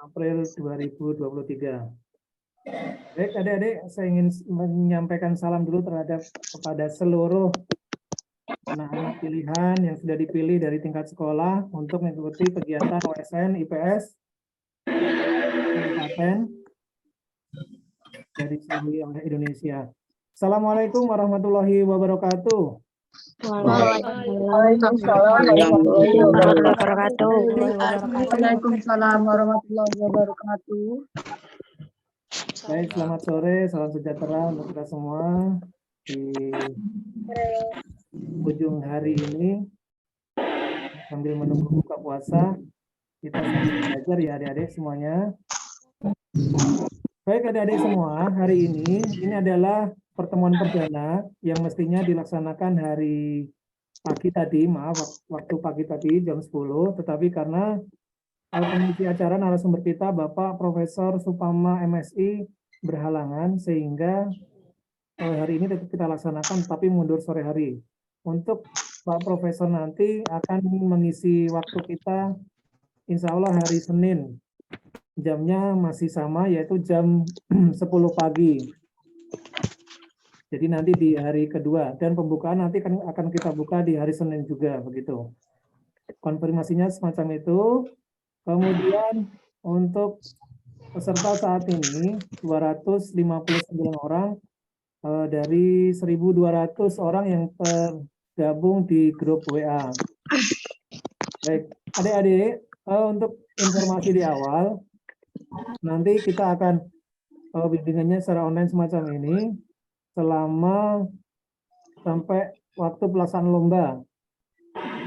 April 2023. Baik, adik-adik, saya ingin menyampaikan salam dulu kepada seluruh anak-anak pilihan yang sudah dipilih dari tingkat sekolah untuk mengikuti kegiatan OSN IPS Kabupaten dari seluruh Indonesia. Assalamualaikum warahmatullahi wabarakatuh. Waalaikumsalam warahmatullahi wabarakatuh. Baik, selamat sore, salam sejahtera untuk kita semua di ujung hari ini sambil menunggu buka puasa. Kita sambil belajar ya adik-adik semuanya. Baik adik-adik semua, hari ini adalah pertemuan perdana yang mestinya dilaksanakan hari pagi tadi, maaf waktu pagi tadi jam 10, tetapi karena pengisi acara narasumber kita Bapak Profesor Supama MSI berhalangan sehingga hari ini tetap kita laksanakan tapi mundur sore hari. Untuk Pak Profesor nanti akan mengisi waktu kita insya Allah hari Senin. Jamnya masih sama yaitu jam 10 pagi. Jadi nanti di hari kedua dan pembukaan nanti akan kita buka di hari Senin juga begitu. Konfirmasinya semacam itu. Kemudian untuk peserta saat ini 259 orang dari 1.200 orang yang tergabung di grup WA. Baik, adik-adik, untuk informasi di awal, nanti kita akan bimbingannya secara online semacam ini selama sampai waktu pelaksanaan lomba.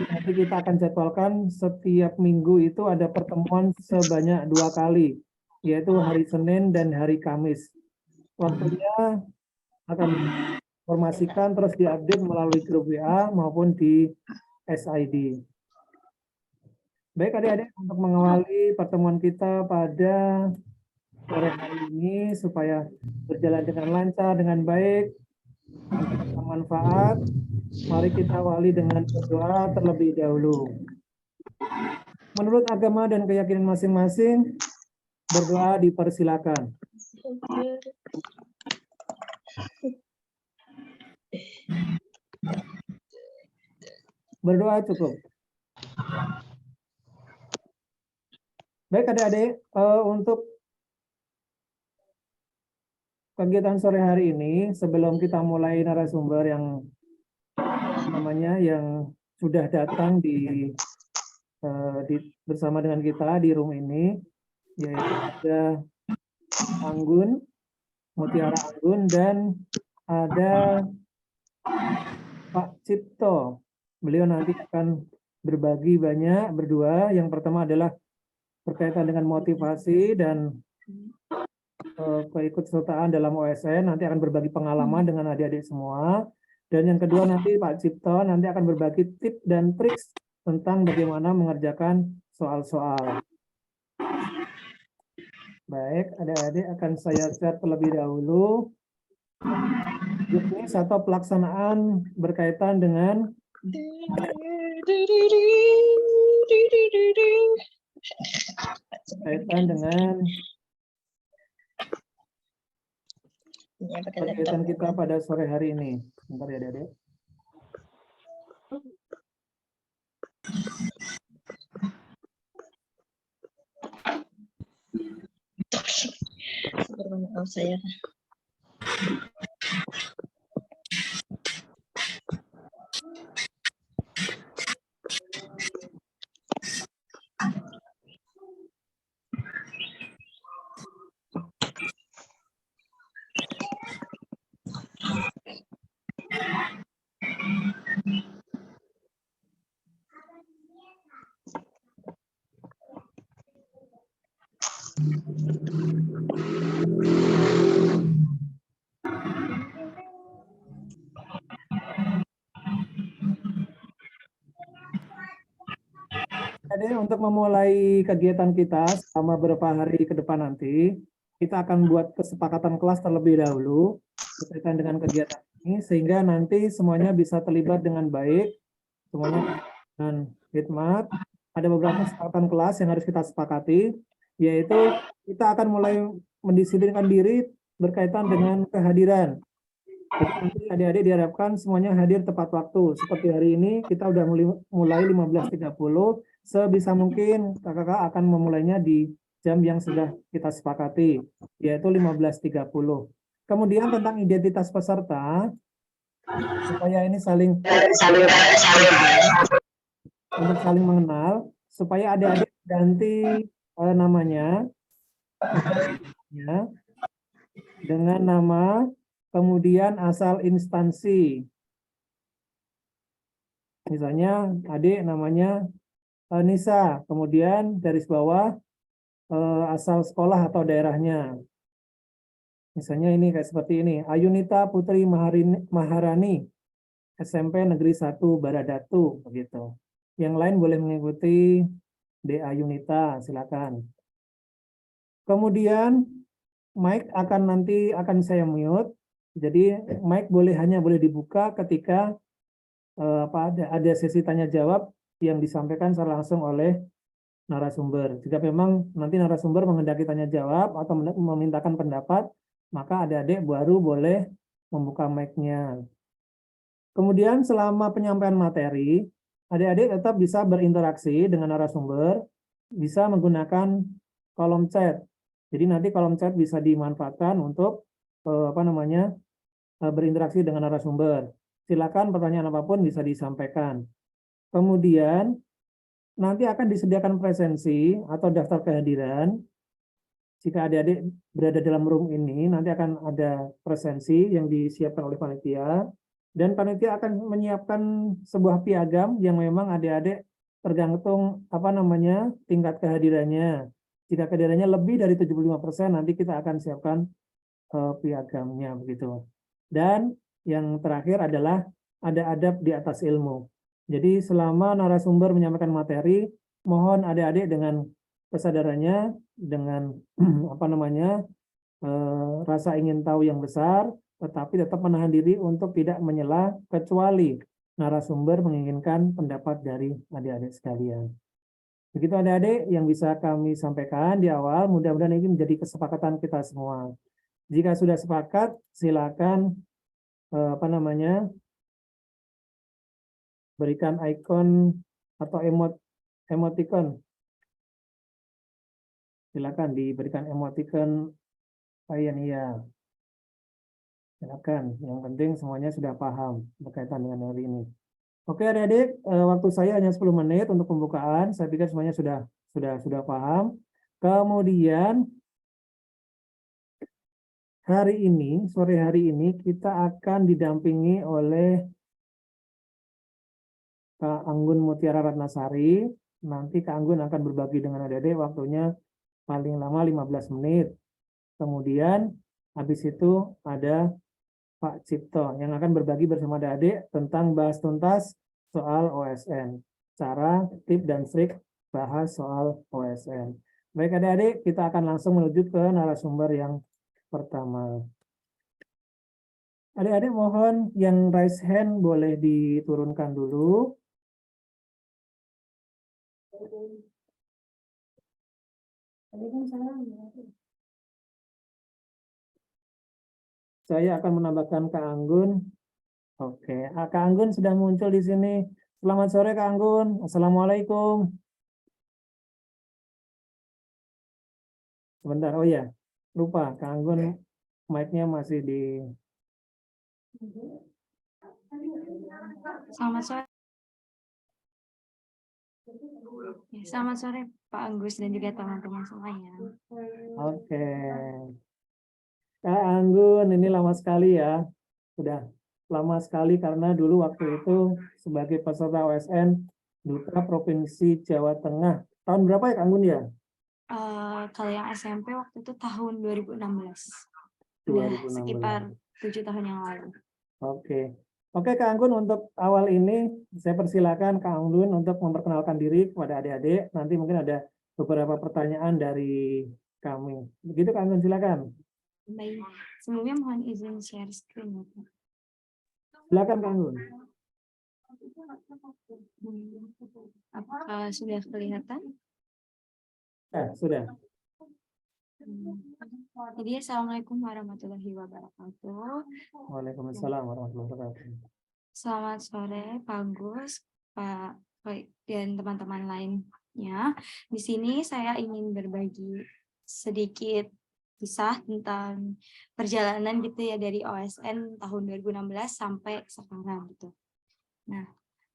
Nanti kita akan jadwalkan setiap minggu itu ada pertemuan sebanyak 2 kali, yaitu hari Senin dan hari Kamis. Waktunya akan informasikan terus diupdate melalui grup WA maupun di SID. Baik adik-adik, untuk mengawali pertemuan kita pada sore hari ini supaya berjalan dengan lancar, dengan baik, bermanfaat, mari kita awali dengan berdoa terlebih dahulu. Menurut agama dan keyakinan masing-masing, berdoa dipersilakan. Berdoa cukup. Baik adik-adik, untuk kegiatan sore hari ini, sebelum kita mulai narasumber yang sudah datang bersama dengan kita di room ini, yaitu ada Anggun, Mutiara Anggun, dan ada Pak Cipto. Beliau nanti akan berbagi banyak berdua. Yang pertama adalah berkaitan dengan motivasi dan keikutsertaan dalam OSN, nanti akan berbagi pengalaman dengan adik-adik semua. Dan yang kedua nanti Pak Cipto nanti akan berbagi tips dan trik tentang bagaimana mengerjakan soal-soal. Baik, adik-adik akan saya share terlebih dahulu. Ini satu pelaksanaan berkaitan dengan kegiatan kita pada sore hari ini. Bentar ya, adik-adik. Saya. Jadi untuk memulai kegiatan kita selama beberapa hari ke depan nanti, kita akan buat kesepakatan kelas terlebih dahulu berkaitan dengan kegiatan ini, sehingga nanti semuanya bisa terlibat dengan baik, semuanya dengan hikmat, ada beberapa kesepakatan kelas yang harus kita sepakati, yaitu kita akan mulai mendisiplinkan diri berkaitan dengan kehadiran. Jadi nanti adik-adik diharapkan semuanya hadir tepat waktu. Seperti hari ini kita udah mulai 15.30, sebisa mungkin kakak-kakak akan memulainya di jam yang sudah kita sepakati, yaitu 15.30. Kemudian tentang identitas peserta, supaya ini untuk saling mengenal, supaya adik-adik ganti namanya dengan nama kemudian asal instansi. Misalnya adik namanya Nisa, kemudian garis bawah asal sekolah atau daerahnya. Misalnya ini kayak seperti ini, Ayunita Putri Maharani, SMP Negeri 1 Baradatu, begitu. Yang lain boleh mengikuti DA Yunita, silakan. Kemudian mic nanti akan saya mute. Jadi mic hanya boleh dibuka ketika ada sesi tanya jawab yang disampaikan secara langsung oleh narasumber. Jika memang nanti narasumber menghendaki tanya jawab atau memintakan pendapat, maka adik-adik baru boleh membuka mic-nya. Kemudian selama penyampaian materi, adik-adik tetap bisa berinteraksi dengan narasumber, bisa menggunakan kolom chat. Jadi nanti kolom chat bisa dimanfaatkan untuk berinteraksi dengan narasumber. Silakan pertanyaan apapun bisa disampaikan. Kemudian nanti akan disediakan presensi atau daftar kehadiran. Jika adik-adik berada dalam room ini, nanti akan ada presensi yang disiapkan oleh panitia. Dan panitia akan menyiapkan sebuah piagam yang memang adik-adik tergantung tingkat kehadirannya. Jika kehadirannya lebih dari 75%, nanti kita akan siapkan piagamnya begitu. Dan yang terakhir adalah ada adab di atas ilmu. Jadi selama narasumber menyampaikan materi, mohon adik-adik dengan kesadarannya, dengan rasa ingin tahu yang besar, tetapi tetap menahan diri untuk tidak menyela kecuali narasumber menginginkan pendapat dari adik-adik sekalian. Begitu adik-adik yang bisa kami sampaikan di awal, mudah-mudahan ini menjadi kesepakatan kita semua. Jika sudah sepakat, silakan berikan ikon atau emoticon. Silakan diberikan emoticon ya. Silakan, yang penting semuanya sudah paham berkaitan dengan hari ini. Oke adik-adik, waktu saya hanya 10 menit untuk pembukaan. Saya pikir semuanya sudah paham. Kemudian sore hari ini kita akan didampingi oleh Kak Anggun Mutiara Ratnasari. Nanti Kak Anggun akan berbagi dengan adik-adik, waktunya paling lama 15 menit. Kemudian habis itu ada Pak Cipto yang akan berbagi bersama adik-adik tentang bahas tuntas soal OSN. Cara, tip, dan trik bahas soal OSN. Baik adik-adik, kita akan langsung menuju ke narasumber yang pertama. Adik-adik mohon yang raise hand boleh diturunkan dulu. Saya akan menambahkan Kak Anggun. Oke, Kak Anggun sudah muncul di sini. Selamat sore Kak Anggun. Assalamualaikum. Sebentar, oh ya, lupa Kak Anggun mic-nya masih di. Selamat sore. Selamat sore Pak Agus dan juga teman-teman semuanya. Oke. Kak Anggun, ini lama sekali ya. Sudah lama sekali karena dulu waktu itu sebagai peserta OSN Duta Provinsi Jawa Tengah. Tahun berapa ya Kak Anggun ya? Kalau yang SMP waktu itu tahun 2016. Sudah sekitar 7 tahun yang lalu. Oke. Oke Kak Anggun, untuk awal ini saya persilakan Kak Anggun untuk memperkenalkan diri kepada adik-adik. Nanti mungkin ada beberapa pertanyaan dari kami. Begitu Kak Anggun, silakan. Baik, sebelumnya mohon izin share screen. Silakan Kak Anggun. Apakah sudah kelihatan? Sudah. Jadi Assalamualaikum warahmatullahi wabarakatuh. Waalaikumsalam warahmatullahi wabarakatuh. Selamat sore Pak Gus, Pak Roy, dan teman-teman lainnya. Di sini saya ingin berbagi sedikit kisah tentang perjalanan gitu ya dari OSN tahun 2016 sampai sekarang gitu. Nah,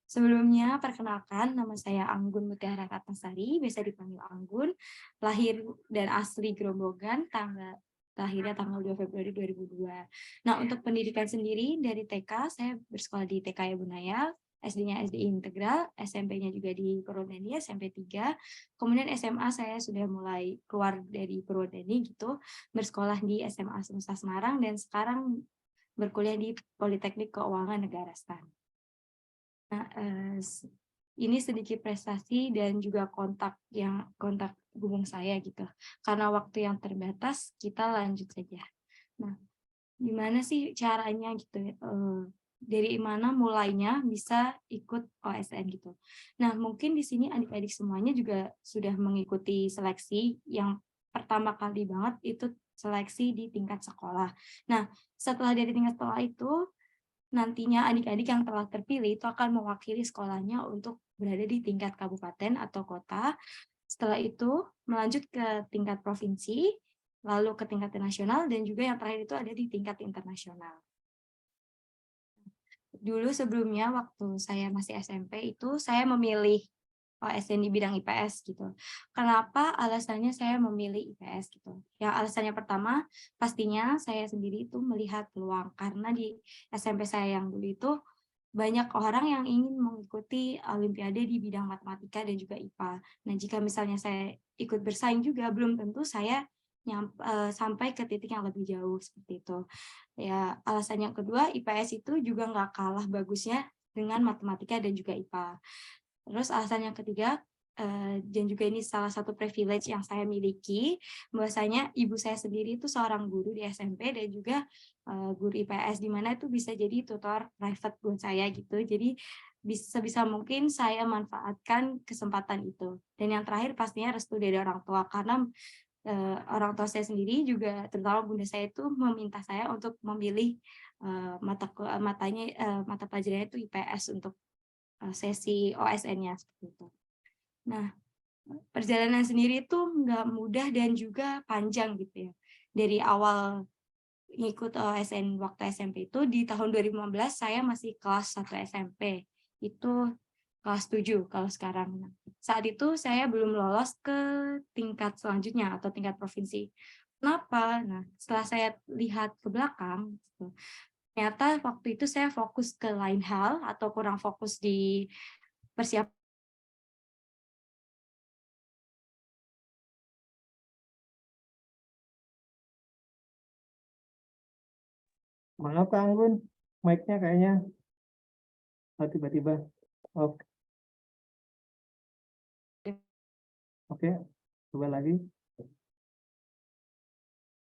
sebelumnya perkenalkan nama saya Anggun Mutiara Ratnasari, biasa dipanggil Anggun, lahir dan asli Grobogan, lahirnya tanggal 2 Februari 2002. Nah, untuk pendidikan sendiri dari TK, saya bersekolah di TK Bunaya, SD-nya SD Integral, SMP-nya juga di Purwodadi, SMP 3. Kemudian SMA saya sudah mulai keluar dari Purwodadi gitu, bersekolah di SMA Semesta Semarang, dan sekarang berkuliah di Politeknik Keuangan Negara STAN. Nah, ini sedikit prestasi dan juga kontak hubung saya gitu. Karena waktu yang terbatas, kita lanjut saja. Nah, gimana sih caranya gitu ya? Dari mana mulainya bisa ikut OSN gitu. Nah, mungkin di sini adik-adik semuanya juga sudah mengikuti seleksi yang pertama kali banget itu seleksi di tingkat sekolah. Nah, setelah dari tingkat sekolah itu, nantinya adik-adik yang telah terpilih itu akan mewakili sekolahnya untuk berada di tingkat kabupaten atau kota. Setelah itu melanjut ke tingkat provinsi, lalu ke tingkat nasional, dan juga yang terakhir itu ada di tingkat internasional. Dulu sebelumnya waktu saya masih SMP itu saya memilih OSN di bidang IPS gitu. Kenapa alasannya saya memilih IPS gitu? Ya alasannya pertama pastinya saya sendiri itu melihat peluang karena di SMP saya yang dulu itu banyak orang yang ingin mengikuti olimpiade di bidang matematika dan juga IPA. Nah, jika misalnya saya ikut bersaing juga belum tentu saya sampai ke titik yang lebih jauh seperti itu. Ya, alasan yang kedua, IPS itu juga nggak kalah bagusnya dengan matematika dan juga IPA. Terus alasan yang ketiga, dan juga ini salah satu privilege yang saya miliki, bahwasanya ibu saya sendiri itu seorang guru di SMP dan juga guru IPS, di mana itu bisa jadi tutor private buat saya gitu. Jadi sebisa mungkin saya manfaatkan kesempatan itu. Dan yang terakhir pastinya restu dari orang tua, karena orang tua saya sendiri juga, terutama bunda saya itu meminta saya untuk memilih mata pelajarannya itu IPS untuk sesi OSN-nya seperti itu. Nah, perjalanan sendiri itu nggak mudah dan juga panjang gitu ya. Dari awal ngikut OSN waktu SMP itu di tahun 2015 saya masih kelas 1 SMP. Itu kelas 7 kalau sekarang. Nah, saat itu saya belum lolos ke tingkat selanjutnya atau tingkat provinsi. Kenapa? Nah, setelah saya lihat ke belakang, gitu, ternyata waktu itu saya fokus ke lain hal atau kurang fokus di persiapan. Maaf Kak Anggun, mic-nya kayaknya tiba-tiba off. Oke, coba lagi.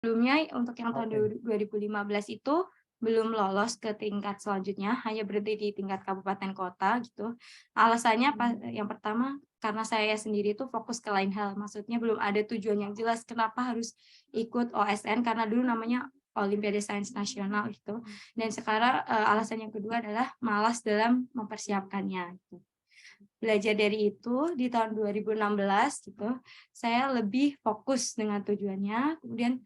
Sebelumnya untuk yang tahun Oke. 2015 itu belum lolos ke tingkat selanjutnya, hanya berhenti di tingkat kabupaten kota gitu. Alasannya yang pertama karena saya sendiri itu fokus ke lain hal, maksudnya belum ada tujuan yang jelas kenapa harus ikut OSN, karena dulu namanya Olimpiade Sains Nasional gitu. Dan sekarang alasan yang kedua adalah malas dalam mempersiapkannya gitu. Belajar dari itu di tahun 2016 gitu, saya lebih fokus dengan tujuannya. Kemudian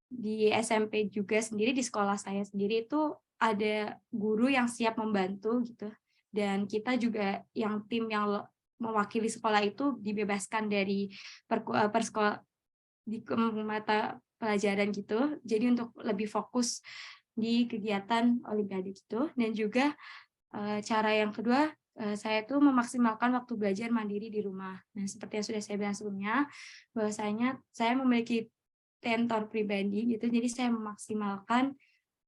di SMP juga sendiri, di sekolah saya sendiri itu ada guru yang siap membantu gitu, dan kita juga yang tim yang mewakili sekolah itu dibebaskan dari di mata pelajaran gitu, jadi untuk lebih fokus di kegiatan olimpiade gitu. Dan juga cara yang kedua, saya tuh memaksimalkan waktu belajar mandiri di rumah. Nah, seperti yang sudah saya bilang sebelumnya, bahwasanya saya memiliki mentor pribadi gitu, jadi saya memaksimalkan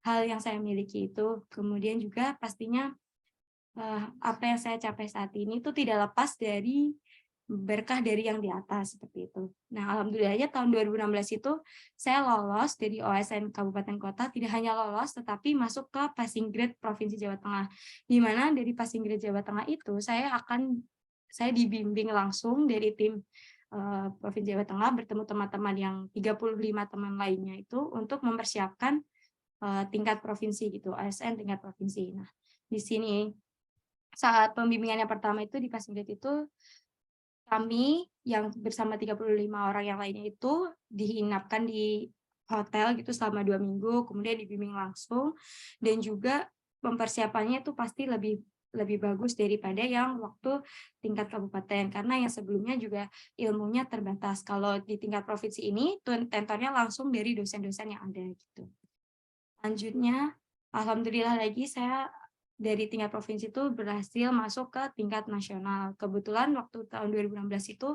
hal yang saya miliki itu. Kemudian juga pastinya apa yang saya capai saat ini itu tidak lepas dari berkah dari yang di atas seperti itu. Nah, alhamdulillahnya tahun 2016 itu saya lolos dari OSN Kabupaten Kota, tidak hanya lolos tetapi masuk ke passing grade Provinsi Jawa Tengah. Di mana dari passing grade Jawa Tengah itu saya dibimbing langsung dari tim Provinsi Jawa Tengah bertemu teman-teman yang 35 teman lainnya itu untuk mempersiapkan tingkat provinsi gitu, ASN tingkat provinsi. Nah, di sini saat pembimbingan yang pertama itu di passing grade itu kami yang bersama 35 orang yang lainnya itu diinapkan di hotel gitu selama 2 minggu, kemudian dibimbing langsung, dan juga mempersiapannya itu pasti lebih bagus daripada yang waktu tingkat kabupaten, karena yang sebelumnya juga ilmunya terbatas. Kalau di tingkat provinsi ini, tentornya langsung dari dosen-dosen yang ada gitu. Selanjutnya, alhamdulillah lagi saya dari tingkat provinsi itu berhasil masuk ke tingkat nasional. Kebetulan waktu tahun 2016 itu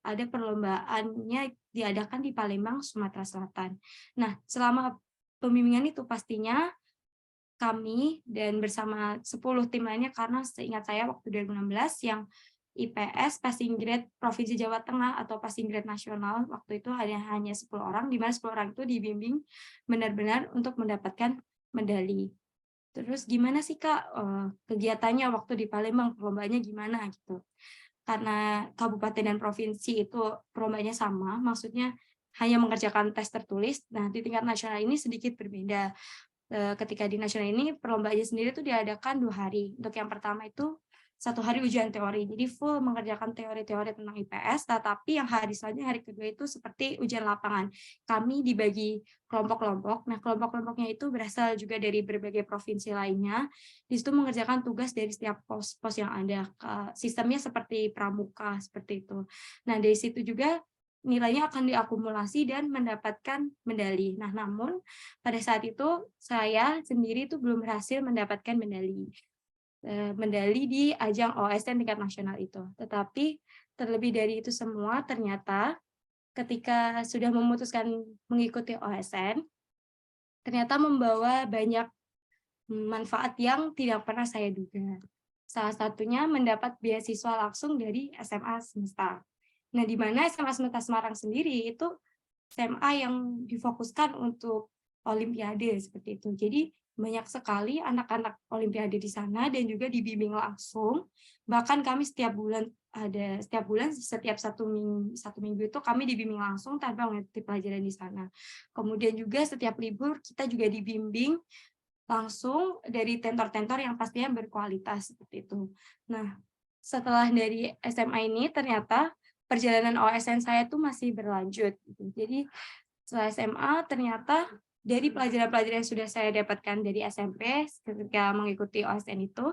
ada perlombaannya diadakan di Palembang, Sumatera Selatan. Nah, selama pembimbingan itu pastinya kami dan bersama 10 tim lainnya, karena seingat saya waktu 2016 yang IPS passing grade Provinsi Jawa Tengah atau passing grade nasional waktu itu hanya 10 orang, di mana 10 orang itu dibimbing benar-benar untuk mendapatkan medali. Terus gimana sih Kak kegiatannya waktu di Palembang, perlombaannya gimana gitu? Karena kabupaten dan provinsi itu perlombaannya sama, maksudnya hanya mengerjakan tes tertulis. Nah, di tingkat nasional ini sedikit berbeda. Ketika di nasional ini perlombaannya sendiri itu diadakan 2 hari. Untuk yang pertama itu 1 hari ujian teori, jadi full mengerjakan teori-teori tentang IPS, tetapi yang hari selanjutnya, hari kedua itu seperti ujian lapangan. Kami dibagi kelompok-kelompok, nah kelompok-kelompoknya itu berasal juga dari berbagai provinsi lainnya, di situ mengerjakan tugas dari setiap pos-pos yang ada, sistemnya seperti pramuka, seperti itu. Nah, dari situ juga nilainya akan diakumulasi dan mendapatkan medali. Nah, namun pada saat itu saya sendiri itu belum berhasil mendapatkan medali di ajang OSN tingkat nasional itu. Tetapi terlebih dari itu semua, ternyata ketika sudah memutuskan mengikuti OSN, ternyata membawa banyak manfaat yang tidak pernah saya duga. Salah satunya mendapat beasiswa langsung dari SMA Semesta. Nah, di mana SMA Semesta Semarang sendiri itu SMA yang difokuskan untuk Olimpiade seperti itu. Jadi banyak sekali anak-anak Olimpiade di sana dan juga dibimbing langsung. Bahkan kami setiap setiap 1 minggu itu kami dibimbing langsung tanpa mengikuti pelajaran di sana. Kemudian juga setiap libur kita juga dibimbing langsung dari tentor-tentor yang pastinya berkualitas seperti itu. Nah, setelah dari SMA ini ternyata perjalanan OSN saya tuh masih berlanjut gitu. Jadi setelah SMA ternyata dari pelajaran-pelajaran yang sudah saya dapatkan dari SMP ketika mengikuti OSN itu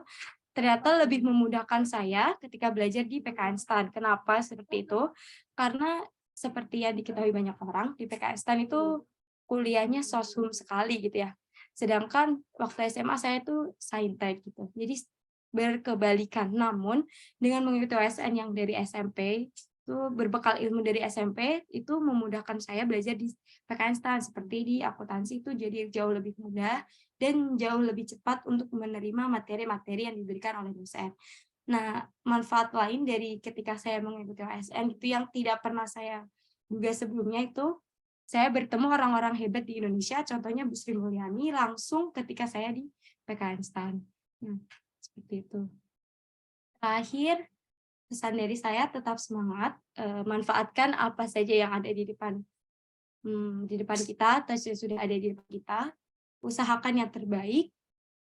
ternyata lebih memudahkan saya ketika belajar di PKN STAN. Kenapa seperti itu? Karena seperti yang diketahui banyak orang, di PKN STAN itu kuliahnya soshum sekali gitu ya. Sedangkan waktu SMA saya itu saintek gitu. Jadi berkebalikan. Namun dengan mengikuti OSN yang dari SMP itu berbekal ilmu dari SMP itu memudahkan saya belajar di PKN STAN, seperti di akuntansi itu jadi jauh lebih mudah dan jauh lebih cepat untuk menerima materi-materi yang diberikan oleh dosen. Nah, manfaat lain dari ketika saya mengikuti OSN itu yang tidak pernah saya duga sebelumnya itu saya bertemu orang-orang hebat di Indonesia, contohnya Bu Sri Mulyani langsung ketika saya di PKN STAN. Nah, seperti itu. Terakhir, pesan dari saya tetap semangat, manfaatkan apa saja yang ada di depan kita, atau sudah ada di depan kita, usahakan yang terbaik,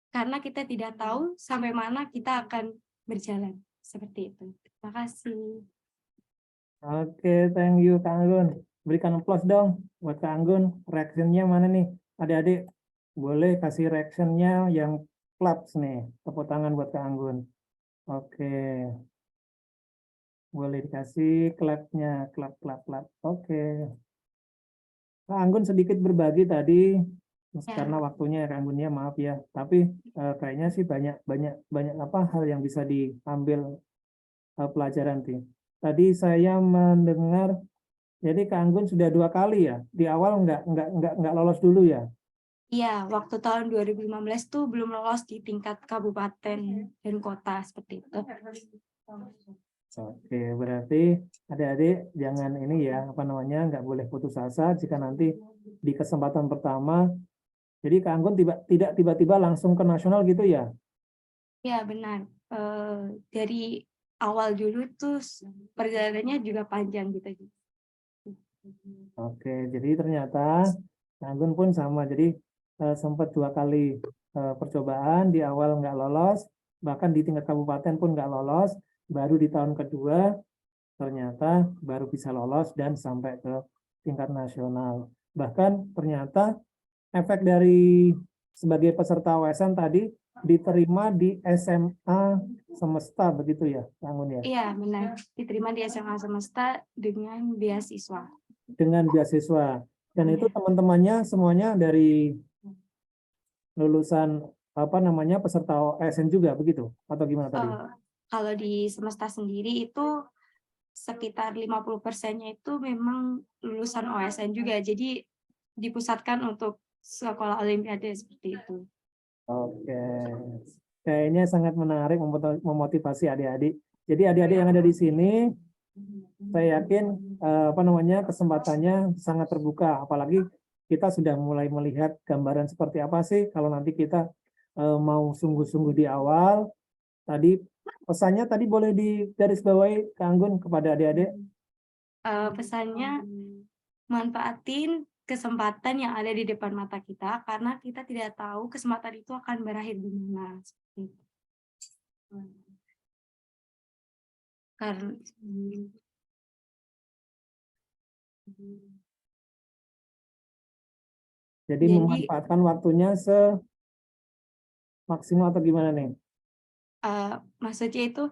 karena kita tidak tahu sampai mana kita akan berjalan. Seperti itu. Terima kasih. Oke, thank you Kak Anggun. Berikan applause dong buat Kak Anggun. Reaction-nya mana nih? Adik-adik boleh kasih reaction-nya yang claps nih. Tepuk tangan buat Kak Anggun. Oke. Boleh dikasih clap-nya, clap. Oke. Kak Anggun sedikit berbagi tadi karena waktunya Kak Anggunnya maaf ya. Tapi kayaknya sih banyak apa hal yang bisa diambil pelajaran sih. Tadi saya mendengar jadi Kak Anggun sudah 2 kali ya. Di awal nggak lolos dulu ya. Iya, waktu tahun 2015 tuh belum lolos di tingkat kabupaten dan kota seperti itu. Oke, berarti adik-adik jangan ini ya, apa namanya, nggak boleh putus asa jika nanti di kesempatan pertama, jadi Kak Anggun tidak tiba-tiba langsung ke nasional gitu ya? Ya benar. Dari awal dulu tuh perjalanannya juga panjang gitu. Oke, jadi ternyata Kak Anggun pun sama, jadi sempat 2 kali percobaan, di awal nggak lolos, bahkan di tingkat kabupaten pun nggak lolos, baru di tahun kedua ternyata baru bisa lolos dan sampai ke tingkat nasional. Bahkan ternyata efek dari sebagai peserta OSN tadi diterima di SMA Semesta begitu ya, Kak Anggun ya? Iya benar. Diterima di SMA Semesta dengan beasiswa. Dengan beasiswa. Dan itu Iya. teman-temannya semuanya dari lulusan apa namanya peserta OSN juga begitu atau gimana tadi? Kalau di Semesta sendiri itu sekitar 50%-nya itu memang lulusan OSN juga. Jadi dipusatkan untuk sekolah olimpiade seperti itu. Oke, kayaknya sangat menarik memotivasi adik-adik. Jadi adik-adik yang ada di sini, saya yakin apa namanya kesempatannya sangat terbuka. Apalagi kita sudah mulai melihat gambaran seperti apa sih kalau nanti kita mau sungguh-sungguh di awal. Tadi pesannya tadi boleh digarisbawahi Kak Anggun kepada adik-adik. Pesannya manfaatin kesempatan yang ada di depan mata kita karena kita tidak tahu kesempatan itu akan berakhir di mana. Seperti itu. Karena Jadi memanfaatkan waktunya semaksimal atau gimana nih? maksudnya itu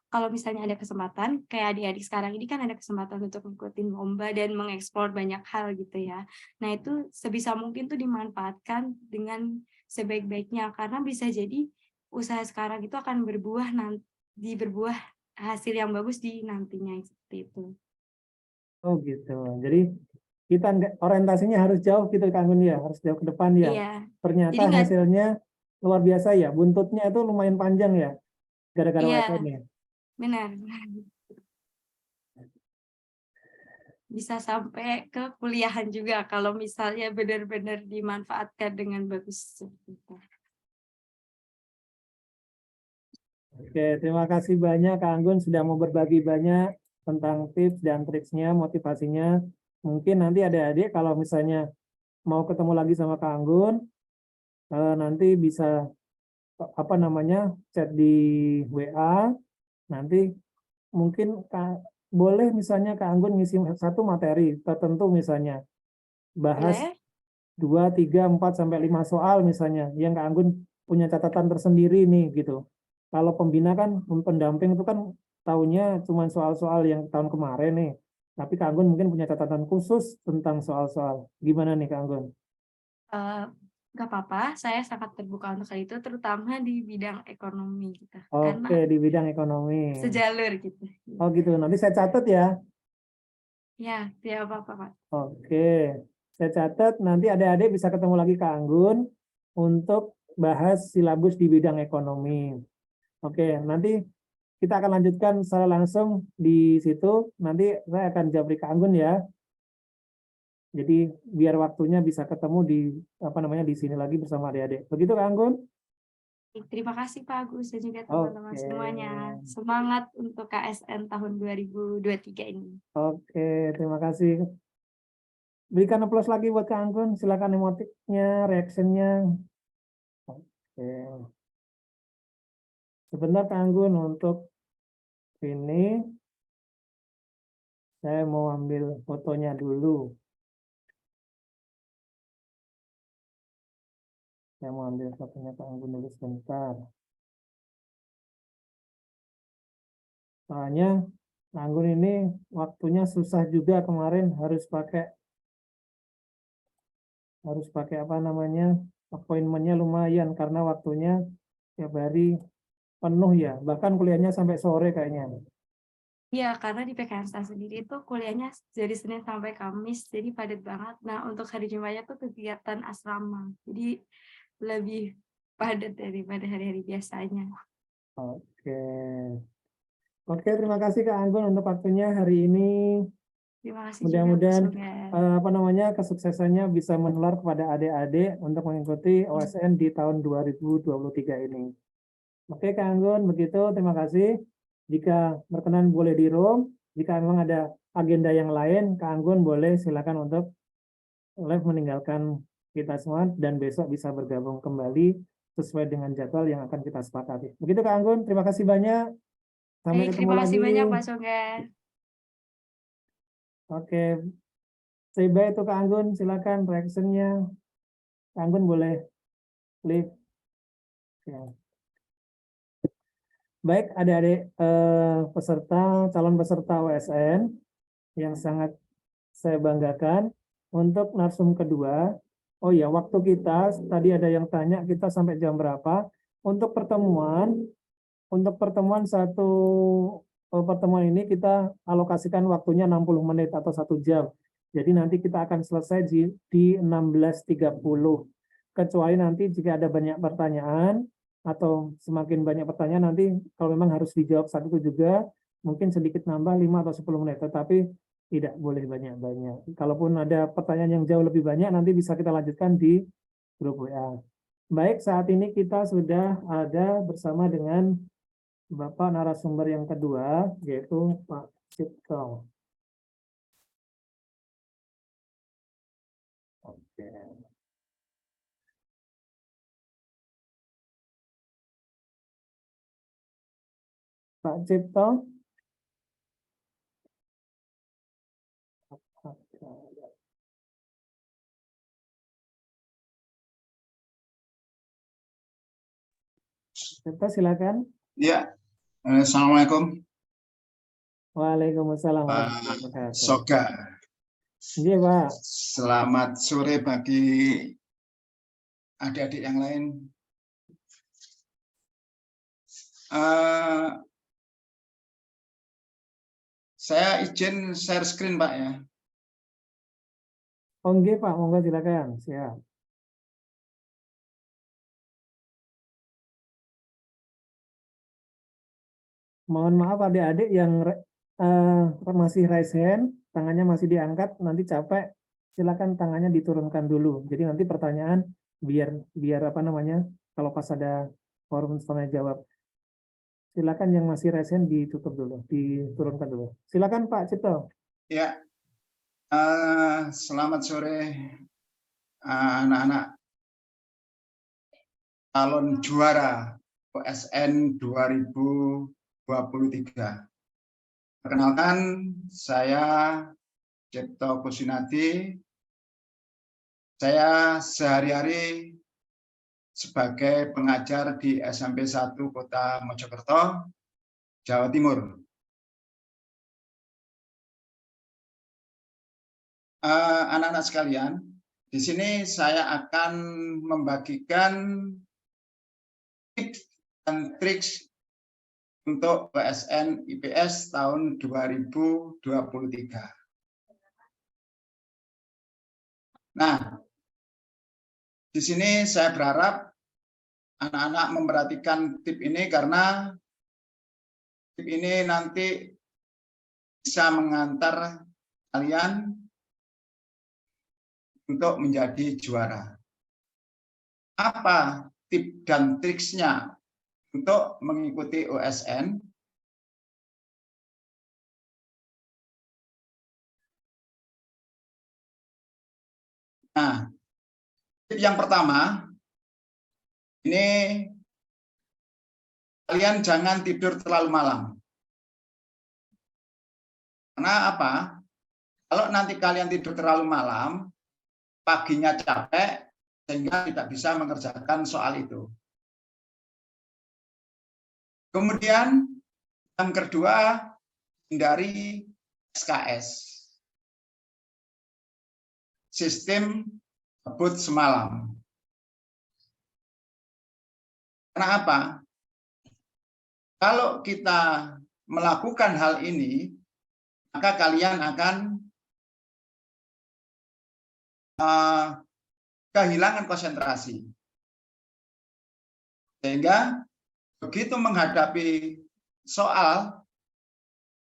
kalau misalnya ada kesempatan, kayak adik-adik sekarang ini kan ada kesempatan untuk ngikutin lomba dan mengeksplor banyak hal gitu ya. Nah itu sebisa mungkin tuh dimanfaatkan dengan sebaik-baiknya karena bisa jadi usaha sekarang itu akan berbuah hasil yang bagus di nantinya seperti itu. Oh gitu. Jadi kita orientasinya harus jauh gitu Kak Anggun ya, harus jauh ke depan ya. Iya, jadi Ternyata nggak, hasilnya luar biasa ya, buntutnya itu lumayan panjang ya, gara-gara iya WSN ya. benar, bisa sampai ke kuliahan juga kalau misalnya benar-benar dimanfaatkan dengan bagus. Seperti itu. Oke, terima kasih banyak Kak Anggun sudah mau berbagi banyak tentang tips dan triksnya, motivasinya. Mungkin nanti adik-adik kalau misalnya mau ketemu lagi sama Kak Anggun, nanti bisa apa namanya chat di WA. Nanti mungkin boleh misalnya Kak Anggun ngisi satu materi tertentu misalnya bahas Boleh? 2, 3, 4 sampai 5 soal misalnya yang Kak Anggun punya catatan tersendiri nih gitu. Kalau pembina kan pendamping itu kan tahunya cuma soal-soal yang tahun kemarin nih. Tapi Kak Anggun mungkin punya catatan khusus tentang soal-soal. Gimana nih Kak Anggun? Nggak apa-apa, saya sangat terbuka untuk hal itu, terutama di bidang ekonomi gitu. Oke, Karena di bidang ekonomi. sejalur gitu. Oh gitu, nanti saya catat ya. Ya, tidak apa-apa, Pak. Oke, saya catat nanti adik-adik bisa ketemu lagi Kak Anggun untuk bahas silabus di bidang ekonomi. Oke, nanti kita akan lanjutkan secara langsung di situ. Nanti saya akan jawab Kak Anggun ya. Jadi biar waktunya bisa ketemu di apa namanya di sini lagi bersama adik-adik. Begitu Kak Anggun? Terima kasih Pak Agus dan juga teman-teman Oke. semuanya. Semangat untuk KSN tahun 2023 ini. Oke, terima kasih. Berikan aplaus lagi buat Kak Anggun. Silakan emotiknya, reactionnya. Oke. Sebentar Kak Anggun untuk ini saya mau ambil fotonya dulu. Saya mau ambil fotonya Kak Anggun dulu sebentar. Soalnya Kak Anggun ini waktunya susah juga kemarin harus pakai apa namanya appointmentnya lumayan karena waktunya tiap hari penuh ya. Bahkan kuliahnya sampai sore kayaknya. Iya, karena di PKSA sendiri itu kuliahnya dari Senin sampai Kamis, jadi padat banget. Nah, untuk hari Jumatnya tuh kegiatan asrama, jadi lebih padat daripada hari-hari biasanya. Oke. Oke, terima kasih Kak Anggun untuk waktunya hari ini. Terima kasih juga Pak Mudah-mudahan Sugeng. kesuksesannya bisa menular kepada adik-adik untuk mengikuti OSN di tahun 2023 ini. Oke Kak Anggun, begitu. Terima kasih. Jika berkenan boleh di room. Jika memang ada agenda yang lain, Kak Anggun boleh silakan untuk live meninggalkan kita semua dan besok bisa bergabung kembali sesuai dengan jadwal yang akan kita sepakati. Begitu Kak Anggun, terima kasih banyak. Sampai Baik, ketemu terima kasih lagi. banyak Pak Sugeng. Oke, say bye itu Kak Anggun, silakan reaksinya. Kak Anggun boleh leave. Ya. Baik, adik-adik calon peserta OSN yang sangat saya banggakan. Untuk narsum kedua, oh ya, waktu kita tadi ada yang tanya kita sampai jam berapa. Untuk pertemuan ini kita alokasikan waktunya 60 menit atau 1 jam. Jadi nanti kita akan selesai di 16.30. Kecuali nanti jika ada banyak pertanyaan atau semakin banyak pertanyaan nanti kalau memang harus dijawab saat itu juga mungkin sedikit nambah 5 atau 10 menit. Tetapi tidak boleh banyak-banyak. Kalaupun ada pertanyaan yang jauh lebih banyak nanti bisa kita lanjutkan di grup WA. Baik, saat ini kita sudah ada bersama dengan Bapak narasumber yang kedua, yaitu Pak Cipto. Oke. Pak Cipto. Cipto, silakan. Ya, Assalamualaikum Waalaikumsalam Pak warahmatullahi wabarakatuh. Soga. Iya, Pak. Selamat sore bagi adik-adik yang lain. Saya izin share screen, Pak ya. Oke, Pak, monggo silakan. Siap. Mohon maaf adik-adik yang masih raise hand, tangannya masih diangkat, nanti capek, silakan tangannya diturunkan dulu. Jadi nanti pertanyaan biar apa namanya, kalau pas ada forum tanya jawab, silakan yang masih raise hand ditutup dulu, diturunkan dulu. Silakan Pak Cipto. Ya, selamat sore anak-anak calon juara OSN 2023. Perkenalkan, saya Cipto Kusinadi. Saya sehari-hari sebagai pengajar di SMP 1 Kota Mojokerto, Jawa Timur. Anak-anak sekalian, di sini saya akan membagikan tips dan trik untuk OSN IPS tahun 2023. Nah, di sini saya berharap anak-anak memperhatikan tip ini karena tip ini nanti bisa mengantar kalian untuk menjadi juara. Apa tip dan triksnya untuk mengikuti OSN? Nah, tip yang pertama, ini kalian jangan tidur terlalu malam. Karena apa? Kalau nanti kalian tidur terlalu malam, paginya capek, sehingga tidak bisa mengerjakan soal itu. Kemudian yang kedua, hindari SKS. Sistem kebut semalam. Karena apa? Kalau kita melakukan hal ini, maka kalian akan kehilangan konsentrasi. Sehingga begitu menghadapi soal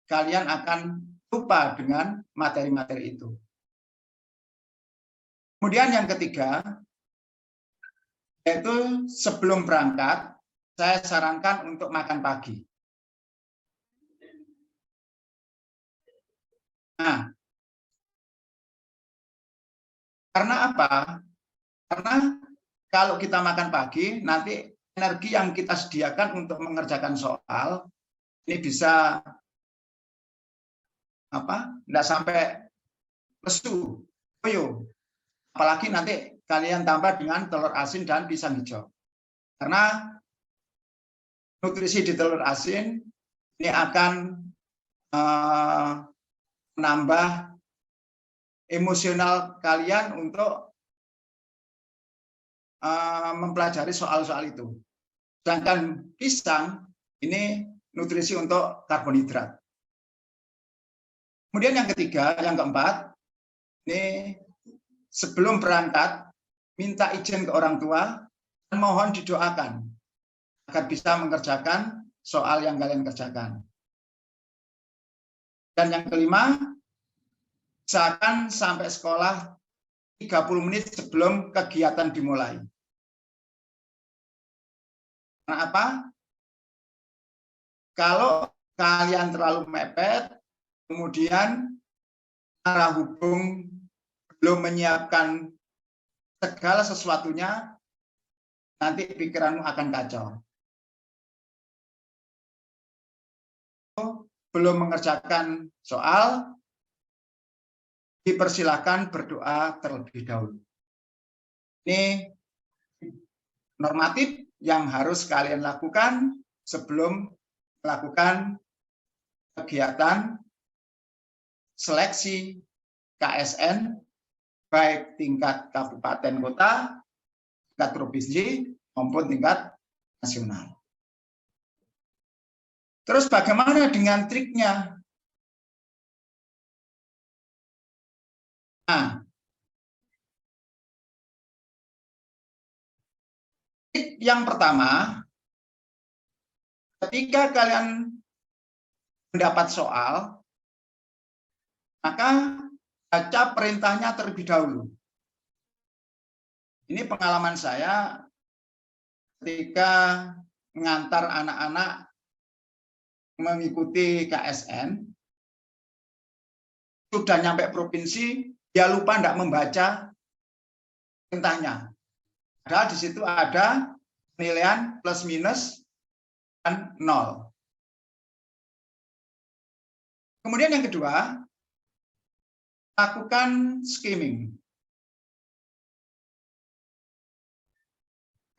kalian akan lupa dengan materi-materi itu. Kemudian yang ketiga, yaitu sebelum berangkat, saya sarankan untuk makan pagi. Nah, karena apa? Karena kalau kita makan pagi, nanti energi yang kita sediakan untuk mengerjakan soal ini bisa tidak sampai lesu, loyo. Apalagi nanti kalian tambah dengan telur asin dan pisang hijau. Karena nutrisi di telur asin ini akan menambah emosional kalian untuk mempelajari soal-soal itu. Sedangkan pisang ini nutrisi untuk karbohidrat. Kemudian yang ketiga, yang keempat, ini sebelum berangkat, minta izin ke orang tua dan mohon didoakan agar bisa mengerjakan soal yang kalian kerjakan. Dan yang kelima, usahakan sampai sekolah 30 menit sebelum kegiatan dimulai. Kenapa? Kalau kalian terlalu mepet, kemudian arah hubung belum menyiapkan segala sesuatunya, nanti pikiranmu akan kacau. Belum mengerjakan soal, dipersilakan berdoa terlebih dahulu. Ini normatif yang harus kalian lakukan sebelum melakukan kegiatan seleksi KSN baik tingkat kabupaten kota, tingkat provinsi maupun tingkat nasional. Terus bagaimana dengan triknya? Nah, trik yang pertama, ketika kalian mendapat soal, maka baca perintahnya terlebih dahulu. Ini pengalaman saya ketika mengantar anak-anak mengikuti KSN, sudah nyampe provinsi, dia lupa tidak membaca perintahnya. Padahal di situ ada penilaian plus minus dan 0. Kemudian yang kedua, lakukan skimming.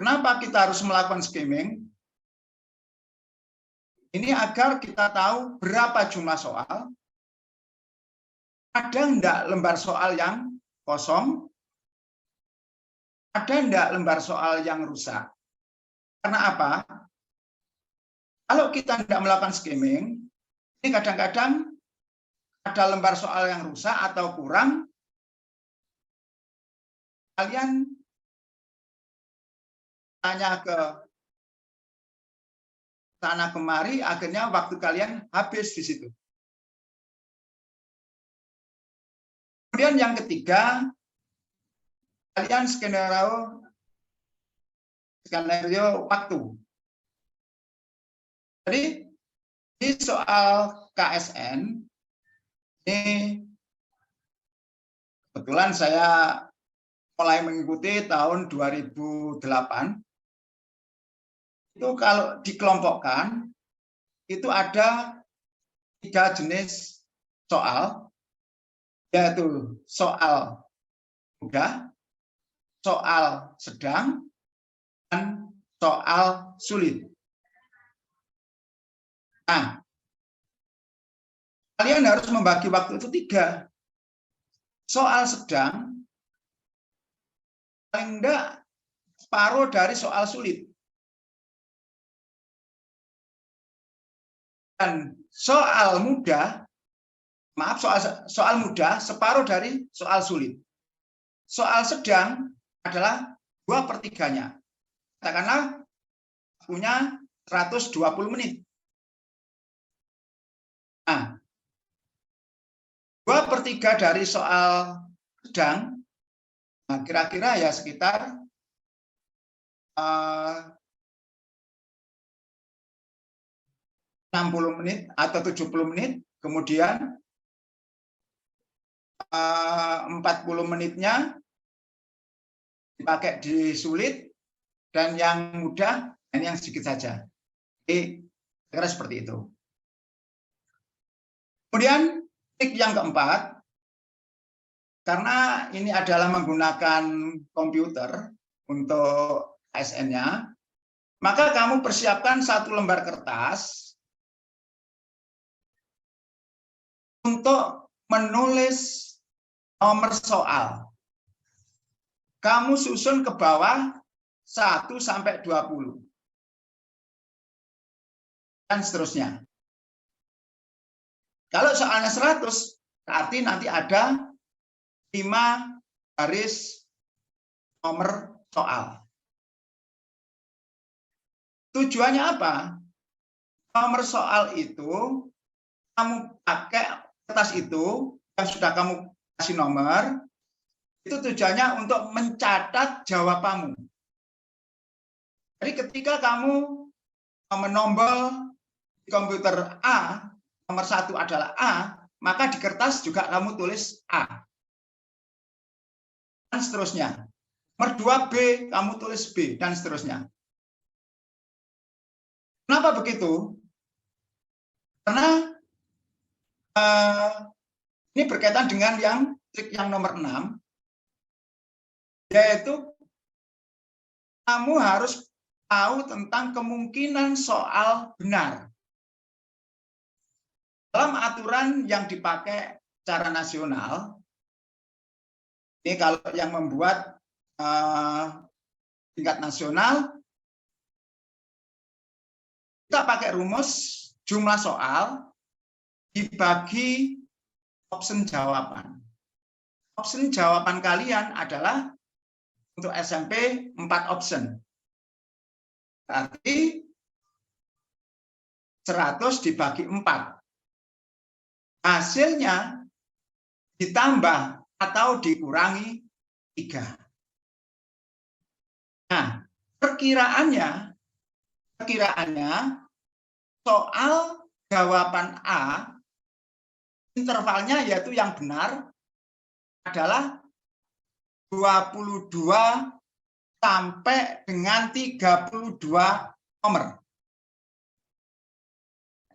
Kenapa kita harus melakukan skimming? Ini agar kita tahu berapa jumlah soal, ada enggak lembar soal yang kosong, ada enggak lembar soal yang rusak. Karena apa? Kalau kita tidak melakukan skimming, ini kadang-kadang ada lembar soal yang rusak atau kurang, kalian tanya ke sana kemari, akhirnya waktu kalian habis di situ. Kemudian yang ketiga, kalian skenario waktu. Jadi di soal KSN ini kebetulan saya mulai mengikuti tahun 2008. Itu kalau dikelompokkan itu ada 3 jenis soal, yaitu soal mudah, soal sedang, dan soal sulit. Nah, kalian harus membagi waktu itu 3. Soal sedang, paling enggak separuh dari soal sulit. Dan soal mudah, soal mudah separuh dari soal sulit. Soal sedang adalah 2/3-nya. Katakanlah punya 120 menit. Nah, 2/3 dari soal sedang, nah kira-kira ya sekitar 60 menit atau 70 menit, kemudian 40 menitnya dipakai disulit, dan yang mudah ini yang sedikit saja. Jadi kira seperti itu. Kemudian trik yang keempat, karena ini adalah menggunakan komputer untuk ASN-nya, maka kamu persiapkan 1 lembar kertas untuk menulis nomor soal. Kamu susun ke bawah 1 sampai 20. Dan seterusnya. Kalau soalnya 100, berarti nanti ada 5 garis nomor soal. Tujuannya apa? Nomor soal itu, kamu pakai kertas itu, yang sudah kamu kasih nomor, itu tujuannya untuk mencatat jawabanmu. Jadi ketika kamu menombol di komputer A, nomor 1 adalah A, maka di kertas juga kamu tulis A. Dan seterusnya. Nomor 2 B, kamu tulis B, dan seterusnya. Kenapa begitu? Karena ini berkaitan dengan trik yang nomor 6, yaitu kamu harus tahu tentang kemungkinan soal benar. Dalam aturan yang dipakai secara nasional, ini kalau yang membuat tingkat nasional, kita pakai rumus jumlah soal dibagi option jawaban. Option jawaban kalian adalah untuk SMP 4 option. Berarti 100 dibagi 4. Hasilnya ditambah atau dikurangi 3. Nah, perkiraannya soal jawaban A, intervalnya yaitu yang benar adalah 22 sampai dengan 32 nomor.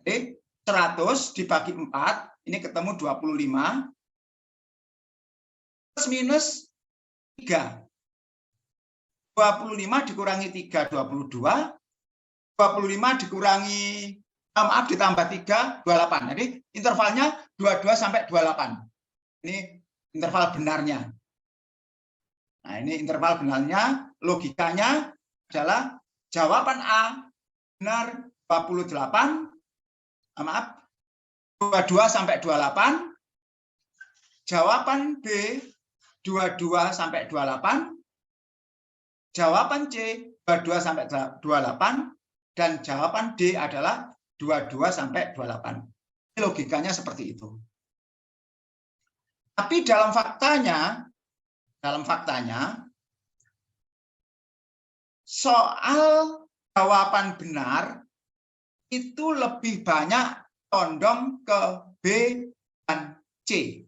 Jadi 100 dibagi 4, ini ketemu 25, plus minus 3. 25 dikurangi 3, 22. 25 dikurangi, ditambah 3, 28. Jadi intervalnya 22 sampai 28. Ini interval benarnya. Nah, ini interval benarnya, logikanya adalah jawaban A benar 28, 22 sampai 28, jawaban B 22 sampai 28, jawaban C 22 sampai 28, dan jawaban D adalah 22 sampai 28. Ini logikanya seperti itu. Tapi dalam faktanya soal jawaban benar itu lebih banyak condong ke B dan C.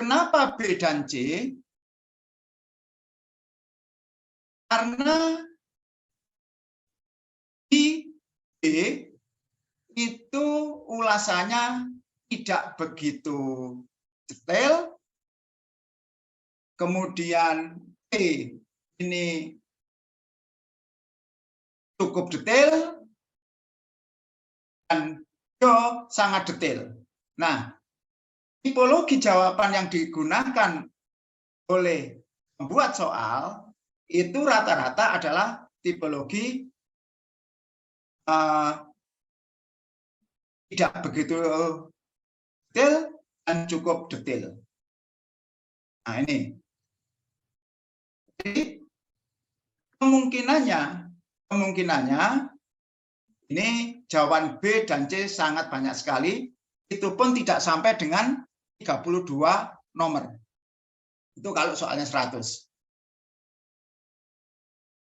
Kenapa B dan C? Karena di B itu ulasannya tidak begitu detail, kemudian C ini cukup detail, dan Do sangat detail. Nah, tipologi jawaban yang digunakan oleh pembuat soal itu rata-rata adalah tipologi tidak begitu detail dan cukup detail. Nah, ini. Jadi kemungkinannya Ini jawaban B dan C sangat banyak sekali. Itu pun tidak sampai dengan 32 nomor. Itu kalau soalnya 100.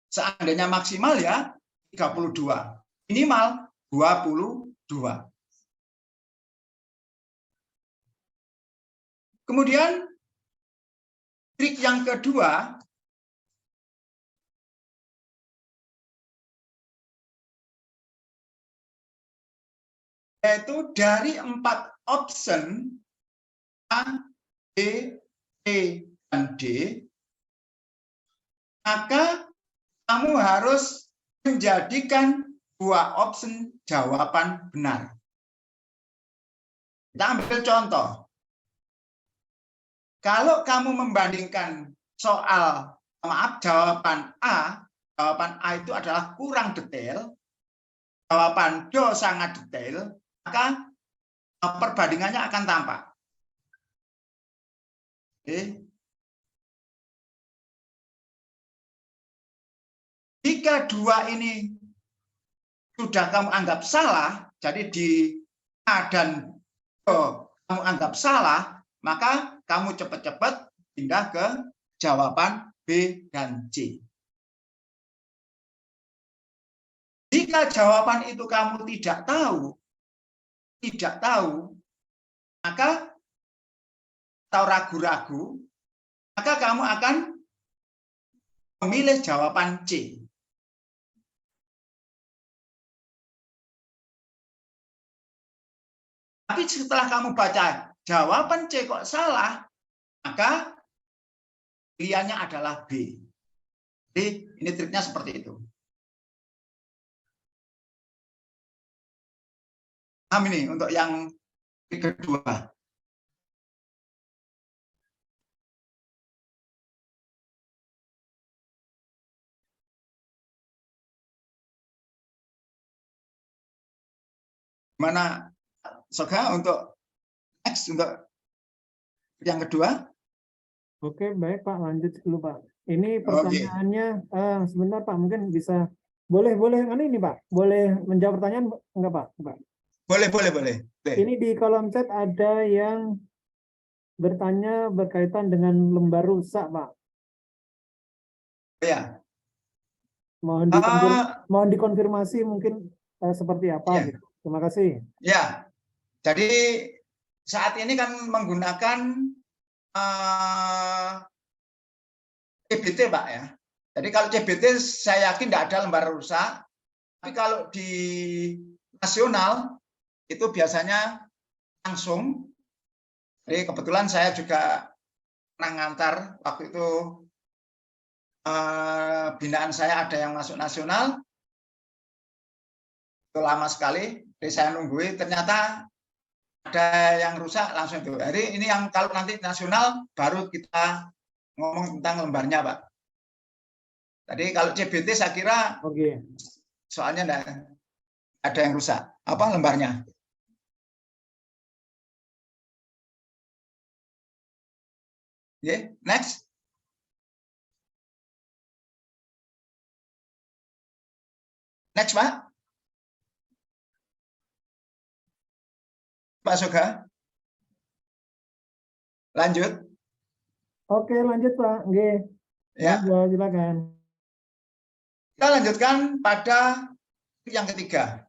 Seandainya maksimal ya 32. Minimal 22. Kemudian trik yang kedua, yaitu dari 4 option A, B, C, dan D, maka kamu harus menjadikan 2 option jawaban benar. Kita ambil contoh. Kalau kamu membandingkan soal, maaf, jawaban A itu adalah kurang detail, jawaban D sangat detail, maka perbandingannya akan tampak. Oke. Jika 2 ini sudah kamu anggap salah, jadi di A dan D kamu anggap salah, maka kamu cepat-cepat pindah ke jawaban B dan C. Jika jawaban itu kamu tidak tahu, maka atau ragu-ragu, maka kamu akan memilih jawaban C. Tapi setelah kamu baca jawaban C kok salah, maka pilihannya adalah B. Jadi ini triknya seperti itu. Paham ini untuk yang kedua. Mana Soga untuk next untuk yang kedua? Oke, baik Pak, lanjut dulu Pak. Ini pertanyaannya, sebentar Pak, mungkin bisa, boleh ini Pak, boleh menjawab pertanyaan enggak Pak? Boleh. Ini di kolom chat ada yang bertanya berkaitan dengan lembar rusak Pak. Ya. Mohon dikonfirmasi mungkin seperti apa Ya. gitu. Terima kasih. Ya, jadi saat ini kan menggunakan CBT Pak ya. Jadi kalau CBT saya yakin tidak ada lembar rusak, tapi kalau di nasional itu biasanya langsung. Jadi kebetulan saya juga pernah ngantar waktu itu binaan saya ada yang masuk nasional, itu lama sekali. Jadi saya nungguin, ternyata ada yang rusak langsung itu. Jadi ini yang kalau nanti nasional baru kita ngomong tentang lembarnya Pak. Tadi kalau CBT saya kira soalnya enggak ada yang rusak. Apa lembarnya? Oke, next. Next Pak. Pak Soga. Lanjut. Oke, lanjut Pak. Oke. Ya. Silakan. Kita lanjutkan pada yang ketiga.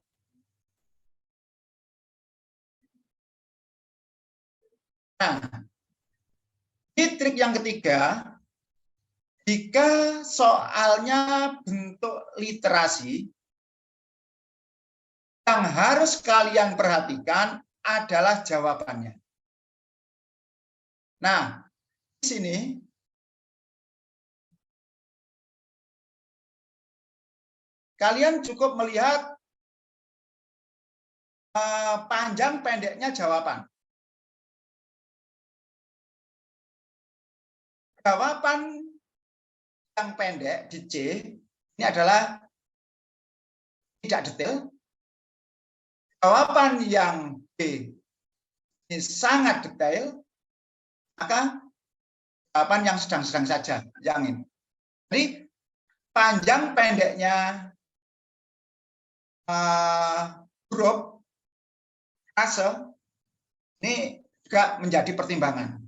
Nah, ini trik yang ketiga. Jika soalnya bentuk literasi, yang harus kalian perhatikan adalah jawabannya. Nah, di sini kalian cukup melihat panjang pendeknya jawaban. Jawaban yang pendek di C ini adalah tidak detail. Jawaban yang B ini sangat detail, maka jawaban yang sedang-sedang saja yang ini. Jadi panjang pendeknya grup rase ini juga menjadi pertimbangan.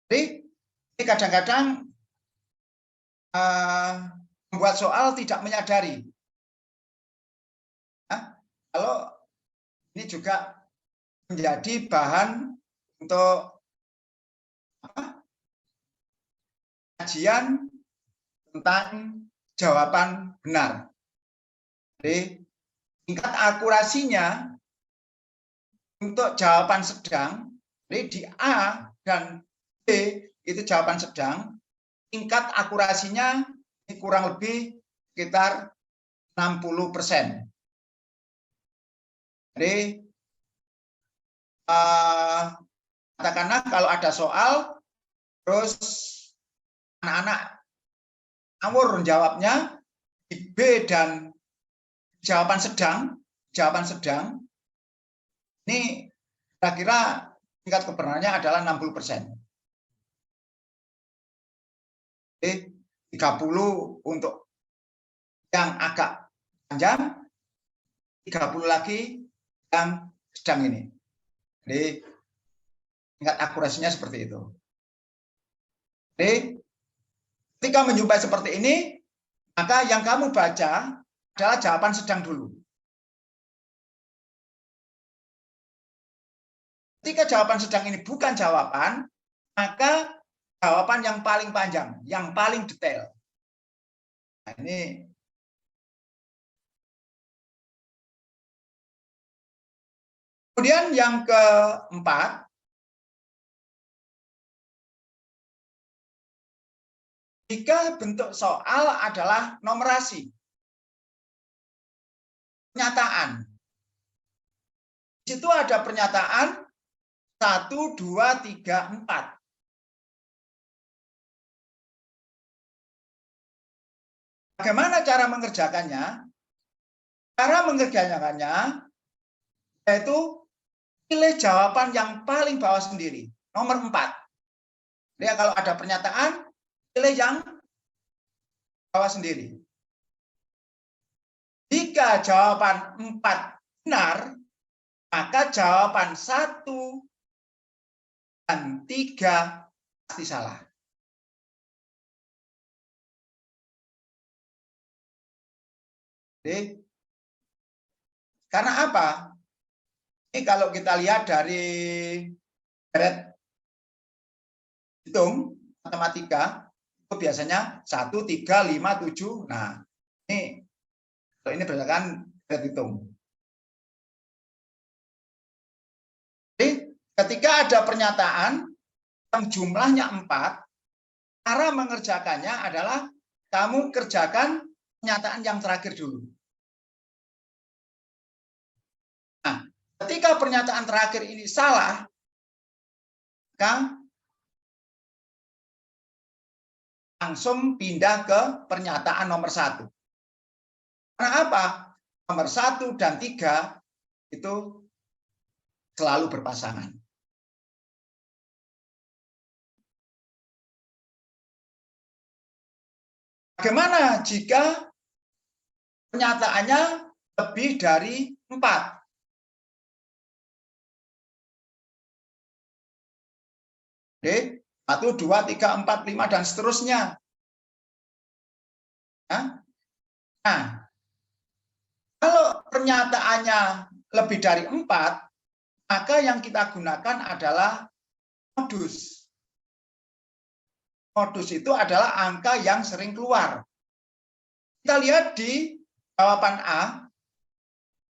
Jadi ini kadang-kadang membuat soal tidak menyadari. Kalau ini juga menjadi bahan untuk kajian tentang jawaban benar. Jadi tingkat akurasinya untuk jawaban sedang, jadi di A dan B itu jawaban sedang, tingkat akurasinya ini kurang lebih sekitar 60%. Jadi katakanlah kalau ada soal, terus anak-anak ngawur jawabnya di B dan jawaban sedang, ini kira-kira tingkat kebenarannya adalah 60%. Jadi 30 untuk yang agak panjang, 30 lagi yang sedang ini. Jadi tingkat akurasinya seperti itu. Jadi ketika menjumpai seperti ini, maka yang kamu baca adalah jawaban sedang dulu. Ketika jawaban sedang ini bukan jawaban, maka jawaban yang paling panjang, yang paling detail. Nah, ini kemudian yang keempat, jika bentuk soal adalah numerasi, pernyataan. Di situ ada pernyataan 1, 2, 3, 4. Bagaimana cara mengerjakannya? Cara mengerjakannya yaitu pilih jawaban yang paling bawah sendiri, nomor 4. Jadi kalau ada pernyataan, pilih yang bawah sendiri. Jika jawaban 4 benar, maka jawaban 1 dan 3 pasti salah. Jadi, karena apa? Ini kalau kita lihat dari deret hitung matematika, itu biasanya 1, 3, 5, 7. Nah, ini berdasarkan deret hitung. Jadi, ketika ada pernyataan yang jumlahnya 4, cara mengerjakannya adalah kamu kerjakan pernyataan yang terakhir dulu. Nah, ketika pernyataan terakhir ini salah, maka langsung pindah ke pernyataan nomor 1. Karena apa? Nomor 1 dan 3 itu selalu berpasangan. Bagaimana jika pernyataannya lebih dari 4? Oke, 1, 2, 3, 4, 5, dan seterusnya. Nah, kalau pernyataannya lebih dari 4, maka yang kita gunakan adalah modus. Modus itu adalah angka yang sering keluar. Kita lihat di jawaban A,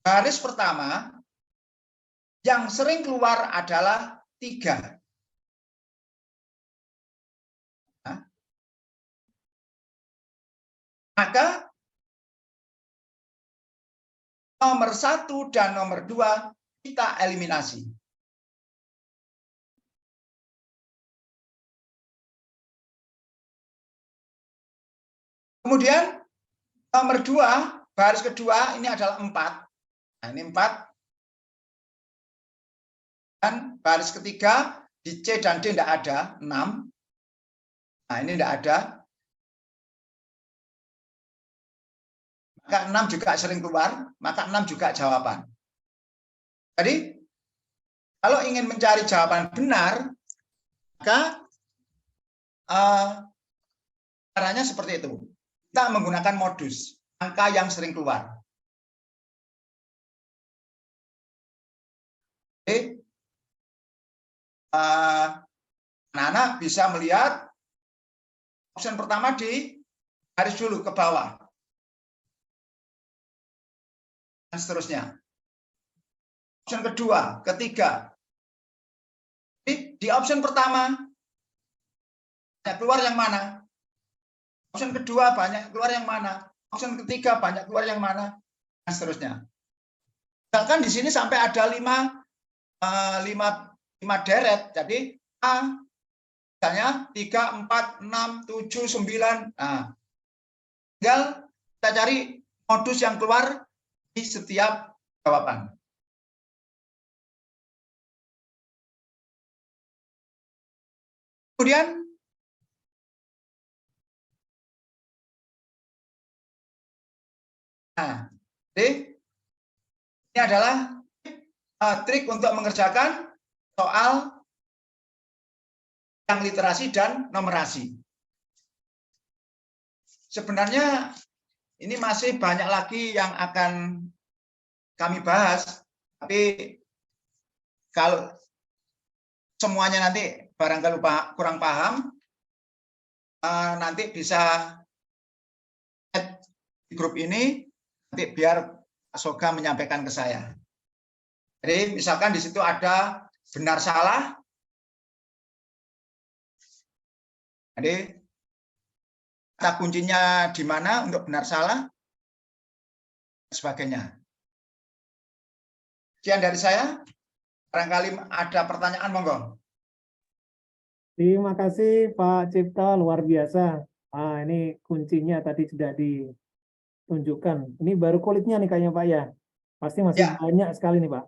baris pertama, yang sering keluar adalah 3. Maka nomor 1 dan nomor 2 kita eliminasi. Kemudian nomor 2, baris kedua ini adalah 4. Nah, ini 4. Dan baris ketiga di C dan D tidak ada, 6. Nah, ini tidak ada. Maka 6 juga sering keluar, maka 6 juga jawaban. Jadi, kalau ingin mencari jawaban benar, maka caranya seperti itu. Kita menggunakan modus, angka yang sering keluar. Jadi, anak-anak bisa melihat opsi pertama di garis dulu ke bawah. Dan seterusnya. Opsi kedua, ketiga. Di opsi pertama, banyak keluar yang mana? Opsi kedua, banyak keluar yang mana? Opsi ketiga, banyak keluar yang mana? Dan seterusnya. Misalkan di sini sampai ada 5 deret. Jadi, A, misalnya 3, 4, 6, 7, 9. Nah, tinggal kita cari modus yang keluar di setiap jawaban. Kemudian jadi ini adalah trik untuk mengerjakan soal yang literasi dan numerasi. Sebenarnya ini masih banyak lagi yang akan kami bahas, tapi kalau semuanya nanti barangkali kurang paham, nanti bisa chat di grup ini, nanti biar Pak Soga menyampaikan ke saya. Jadi misalkan di situ ada benar salah, jadi kata kuncinya di mana untuk benar salah, dan sebagainya. Sekian dari saya. Barangkali ada pertanyaan, monggo. Terima kasih Pak Cipta, luar biasa. Ini kuncinya tadi sudah ditunjukkan. Ini baru kulitnya nih kayaknya Pak ya. Pasti masih Ya. banyak sekali nih Pak.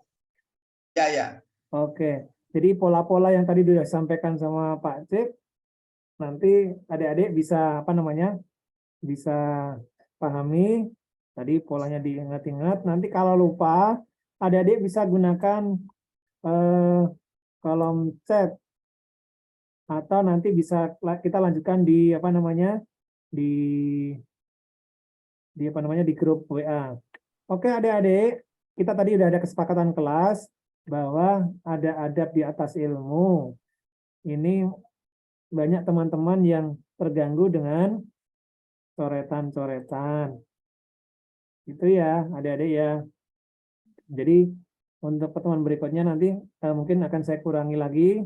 Ya. Oke, jadi pola-pola yang tadi sudah disampaikan sama Pak Cip, nanti adik-adik bisa bisa pahami. Tadi polanya diingat-ingat. Nanti kalau lupa, adik-adik bisa gunakan kolom chat atau nanti bisa kita lanjutkan di di grup WA. Oke adik-adik, kita tadi udah ada kesepakatan kelas bahwa ada adab di atas ilmu. Ini banyak teman-teman yang terganggu dengan coretan-coretan. Itu ya adik-adik ya. Jadi untuk pertemuan berikutnya nanti mungkin akan saya kurangi lagi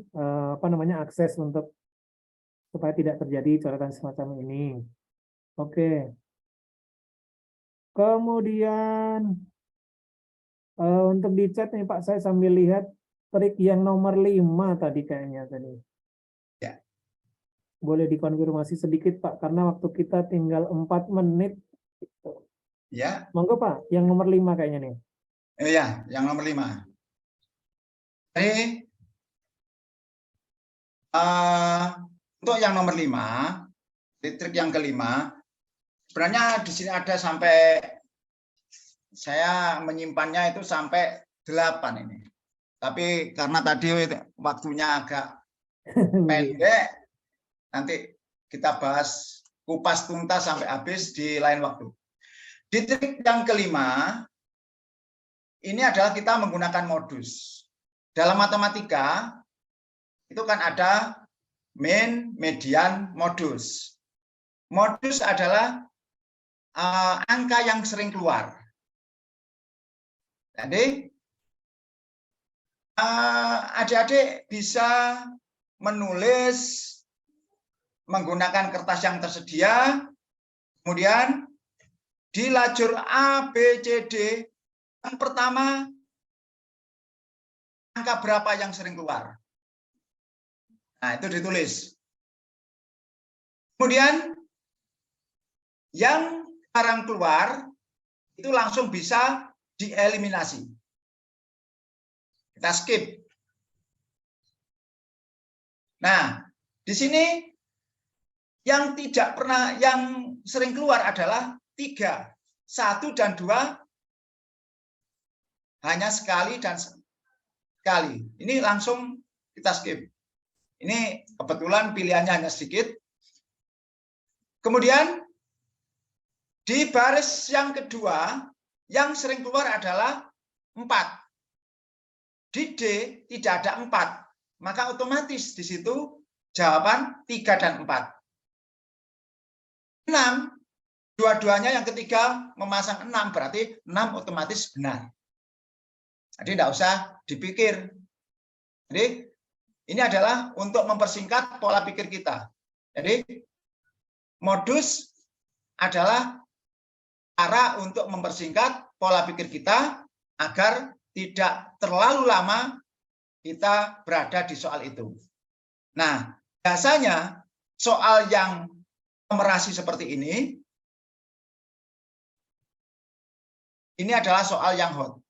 akses untuk supaya tidak terjadi coretan semacam ini. Oke. Kemudian untuk di chat nih Pak, saya sambil lihat trik yang nomor 5 tadi kayaknya tadi. Ya. Boleh dikonfirmasi sedikit Pak, karena waktu kita tinggal 4 menit. Ya. Monggo Pak, yang nomor 5 kayaknya nih. Iya, yang nomor 5. Jadi untuk yang nomor 5, trik yang kelima, sebenarnya di sini ada sampai saya menyimpannya itu sampai 8 ini. Tapi karena tadi waktunya agak pendek, nanti kita bahas kupas tuntas sampai habis di lain waktu. Di trik yang kelima, ini adalah kita menggunakan modus. Dalam matematika, itu kan ada mean, median, modus. Modus adalah angka yang sering keluar. Jadi, adik-adik bisa menulis menggunakan kertas yang tersedia, kemudian di lajur A, B, C, D, yang pertama, angka berapa yang sering keluar? Nah, itu ditulis. Kemudian, yang sekarang keluar, itu langsung bisa dieliminasi. Kita skip. Nah, di sini Yang tidak pernah, yang sering keluar adalah 3. 1 dan 2 hanya sekali dan sekali. Ini langsung kita skip. Ini kebetulan pilihannya hanya sedikit. Kemudian di baris yang kedua yang sering keluar adalah 4. Di D tidak ada 4. Maka otomatis di situ jawaban 3 dan 4. 6, dua-duanya yang ketiga memasang 6, berarti 6 otomatis benar. Jadi tidak usah dipikir. Jadi ini adalah untuk mempersingkat pola pikir kita. Jadi modus adalah cara untuk mempersingkat pola pikir kita agar tidak terlalu lama kita berada di soal itu. Nah, biasanya soal yang numerasi seperti ini adalah soal yang hot.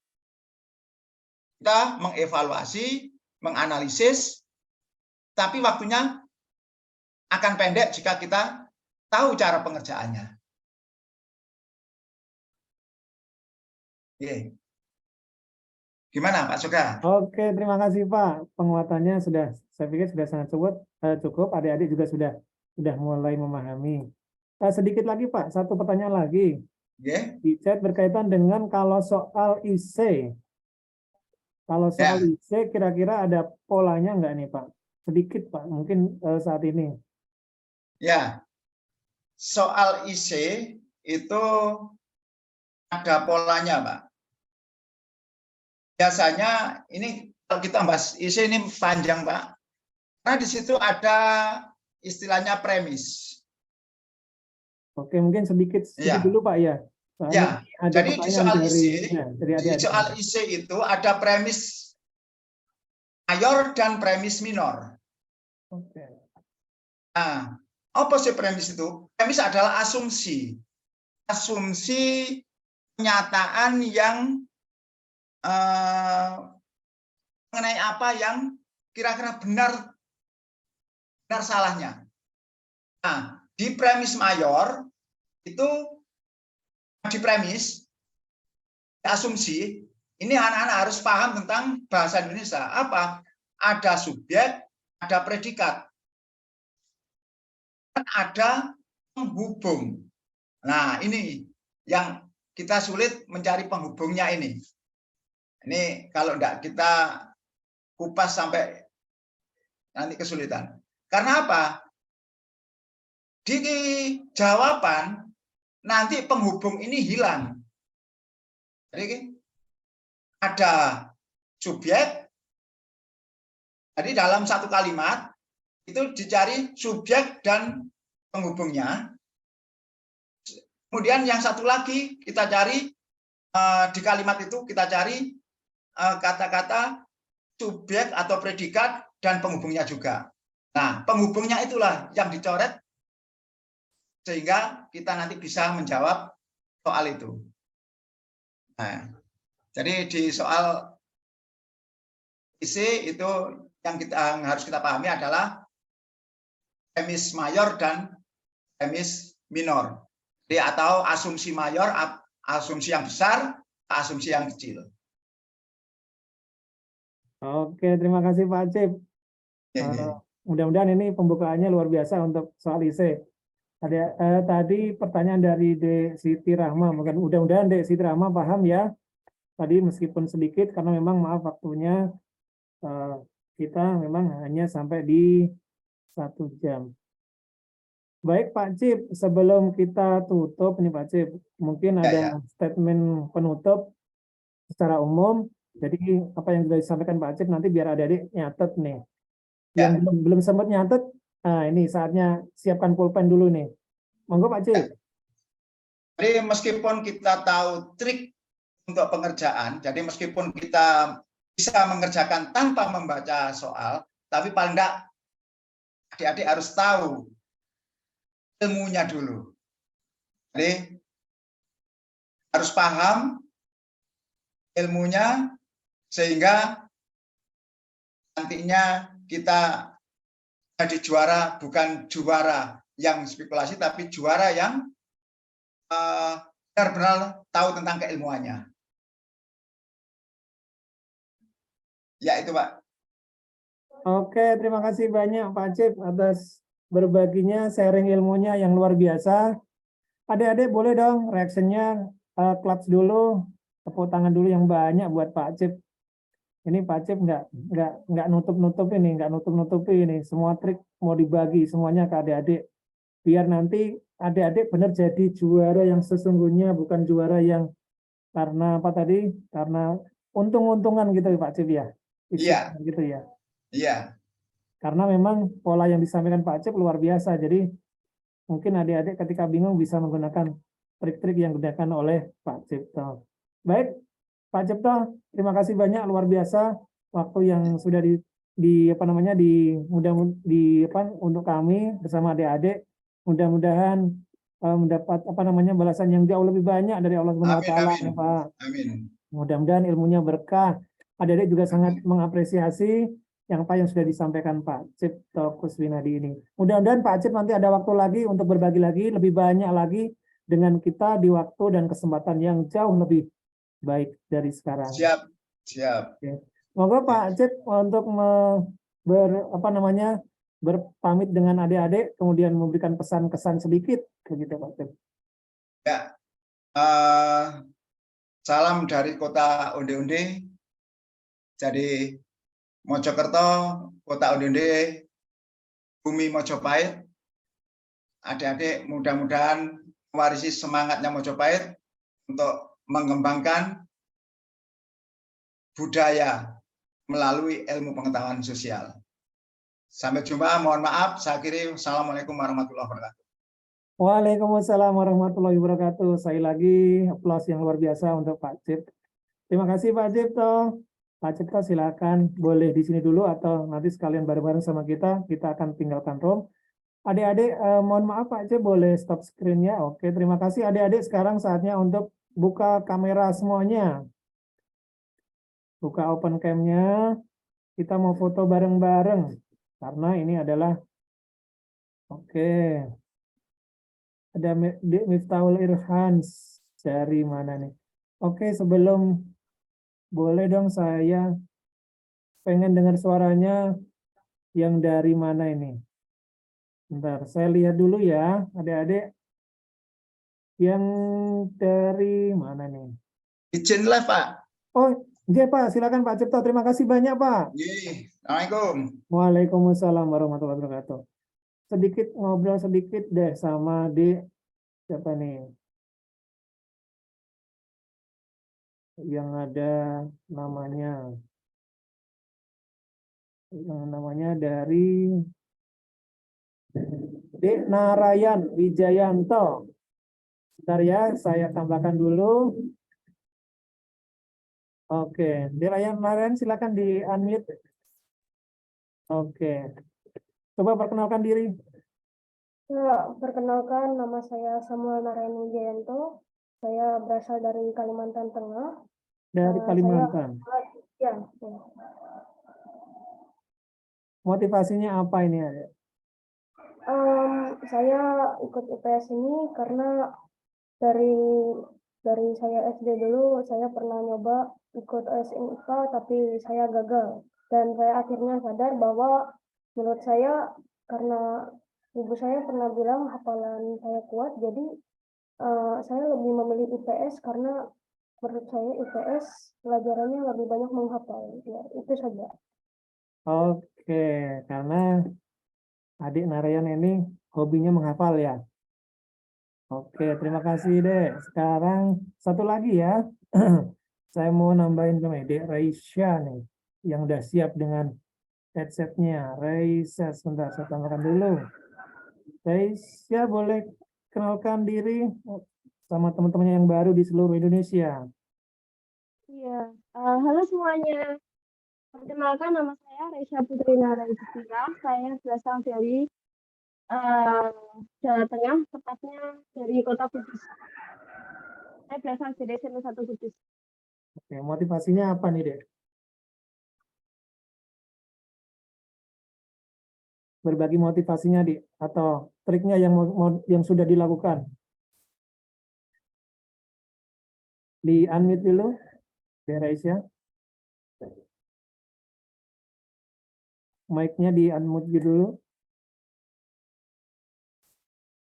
Kita mengevaluasi, menganalisis, tapi waktunya akan pendek jika kita tahu cara pengerjaannya. Oke. Gimana Pak Soga? Oke, terima kasih Pak. Penguatannya sudah, saya pikir sudah sangat cukup. Adik-adik juga sudah mulai memahami. Sedikit lagi Pak, satu pertanyaan lagi. Di chat berkaitan dengan kalau soal IC. Kalau soal IC kira-kira ada polanya enggak nih Pak? Sedikit Pak, mungkin saat ini. Ya, soal IC itu ada polanya Pak. Biasanya ini kalau kita bahas IC ini panjang Pak, karena di situ ada istilahnya premis. Oke, mungkin sedikit dulu Pak ya. Ya, ada jadi di soal IC, dari soal IC itu ada premis mayor dan premis minor. Oke. Nah, apa sih premis itu? Premis adalah asumsi. Asumsi pernyataan yang mengenai apa yang kira-kira benar salahnya. Nah, di premis mayor itu di premis asumsi ini anak-anak harus paham tentang bahasa Indonesia. Apa? Ada subjek, ada predikat, dan ada penghubung. Nah, ini yang kita sulit mencari penghubungnya ini. Ini kalau enggak kita kupas sampai nanti kesulitan. Karena apa? Di jawaban nanti penghubung ini hilang. Jadi ada subjek, jadi dalam satu kalimat itu dicari subjek dan penghubungnya. Kemudian yang satu lagi kita cari di kalimat itu kita cari kata-kata subjek atau predikat dan penghubungnya juga. Nah, penghubungnya itulah yang dicoret sehingga kita nanti bisa menjawab soal itu. Nah, jadi di soal IC itu yang harus kita pahami adalah premis mayor dan premis minor. Jadi atau asumsi mayor, asumsi yang besar, asumsi yang kecil. Oke, terima kasih Pak Acip. Mudah-mudahan ini pembukaannya luar biasa untuk soal IC. Tadi pertanyaan dari Dek Siti Rahma, mudah-mudahan Dek Siti Rahma paham ya. Tadi meskipun sedikit karena memang maaf waktunya kita memang hanya sampai di 1 jam. Baik Pak Cip, sebelum kita tutup nih Pak Cip, mungkin ada statement penutup secara umum. Jadi apa yang sudah disampaikan Pak Cip nanti biar adik-adik nyatet nih. Yang belum sempat nyatet, nah ini saatnya siapkan pulpen dulu nih. Monggo Pak Cip. Jadi meskipun kita tahu trik untuk pengerjaan, jadi meskipun kita bisa mengerjakan tanpa membaca soal, tapi paling enggak adik-adik harus tahu ilmunya dulu. Jadi harus paham ilmunya sehingga nantinya kita jadi juara, bukan juara yang spekulasi, tapi juara yang benar-benar tahu tentang keilmuannya. Ya, itu Pak. Oke, terima kasih banyak Pak Cip atas berbaginya, sharing ilmunya yang luar biasa. Adik-adik boleh dong reaksinya claps dulu, tepuk tangan dulu yang banyak buat Pak Cip. Ini Pak Cip nggak nutup-nutupi ini. Semua trik mau dibagi semuanya ke adik-adik. Biar nanti adik-adik benar jadi juara yang sesungguhnya, bukan juara yang karena apa tadi? Karena untung-untungan gitu Pak Cip ya. Iya. Gitu ya. Iya. Karena memang pola yang disampaikan Pak Cip luar biasa. Jadi mungkin adik-adik ketika bingung bisa menggunakan trik-trik yang digunakan oleh Pak Cipto. Baik, Pak Cipto, terima kasih banyak luar biasa waktu yang sudah untuk kami bersama adik-adik. Mudah-mudahan mendapat balasan yang jauh lebih banyak dari Allah Subhanahu wa taala, Pak. Amin. Mudah-mudahan ilmunya berkah. Adik-adik juga sangat mengapresiasi yang sudah disampaikan Pak Cipto Kuswinadi ini. Mudah-mudahan Pak Cip nanti ada waktu lagi untuk berbagi lagi, lebih banyak lagi dengan kita di waktu dan kesempatan yang jauh lebih baik dari sekarang. Siap. Oke. Moga Pak Cip untuk berpamit dengan adik-adik, kemudian memberikan pesan-kesan sedikit begitu Pak Cip. Ya. Salam dari kota Onde-Onde. Jadi Mojokerto, kota Onde-Onde, bumi Mojopahit. Adik-adik mudah-mudahan mewarisi semangatnya Mojopahit untuk mengembangkan budaya melalui ilmu pengetahuan sosial. Sampai jumpa, mohon maaf, saya akhiri. Assalamualaikum warahmatullahi wabarakatuh. Waalaikumsalam warahmatullahi wabarakatuh. Sekali lagi, aplaus yang luar biasa untuk Pak Cip. Terima kasih Pak Cipto. Pak Cipto silakan boleh di sini dulu atau nanti sekalian bareng-bareng sama kita akan tinggalkan room. Adik-adik, mohon maaf Pak Cip boleh stop screen-nya. Oke, terima kasih adik-adik. Sekarang saatnya untuk buka kamera semuanya. Buka open cam-nya. Kita mau foto bareng-bareng. Karena ini adalah ada Miftahul Irhans dari mana nih? Oke, sebelum boleh dong saya pengen dengar suaranya yang dari mana ini? Bentar, saya lihat dulu ya, adik-adik. Yang dari mana nih? Izin live, Pak. Oh, iya Pak, silakan Pak Cipto. Terima kasih banyak Pak. Assalamualaikum. Waalaikumsalam warahmatullahi wabarakatuh. Sedikit ngobrol sedikit deh sama siapa nih? Yang ada namanya dari Narayan Wijayanto. Bentar ya, saya tambahkan dulu. Oke, Narayan silakan di-unmute. Oke. Coba perkenalkan diri. Ya, perkenalkan, nama saya Samuel Narayan Wijayanto. Saya berasal dari Kalimantan Tengah. Dari Kalimantan. Ya. Motivasinya apa ini? Saya ikut IPS ini karena dari saya SD dulu saya pernah nyoba ikut SN IPA tapi saya gagal. Dan saya akhirnya sadar bahwa menurut saya karena ibu saya pernah bilang hafalan saya kuat, jadi saya lebih memilih IPS karena menurut saya IPS pelajarannya lebih banyak menghafal. Ya, itu saja. Oke, karena adik Narayan ini hobinya menghafal ya. Oke, terima kasih deh. Sekarang satu lagi ya. Saya mau nambahin sama Dek Raisya nih, yang udah siap dengan headsetnya. Raisya, sebentar saya tambahkan dulu. Raisya boleh kenalkan diri sama teman-temannya yang baru di seluruh Indonesia. Iya, halo semuanya. Perkenalkan, nama saya Raisya Putri Narayantia. Saya berasal dari Jawa Tengah, tepatnya dari Kota Kudus. Saya berasal dari SMP 1 Kudus. Oke, motivasinya apa nih, Dek? Berbagi motivasinya, Dek, atau triknya yang sudah dilakukan? Di unmute dulu, Raisya. Mic-nya di unmute dulu.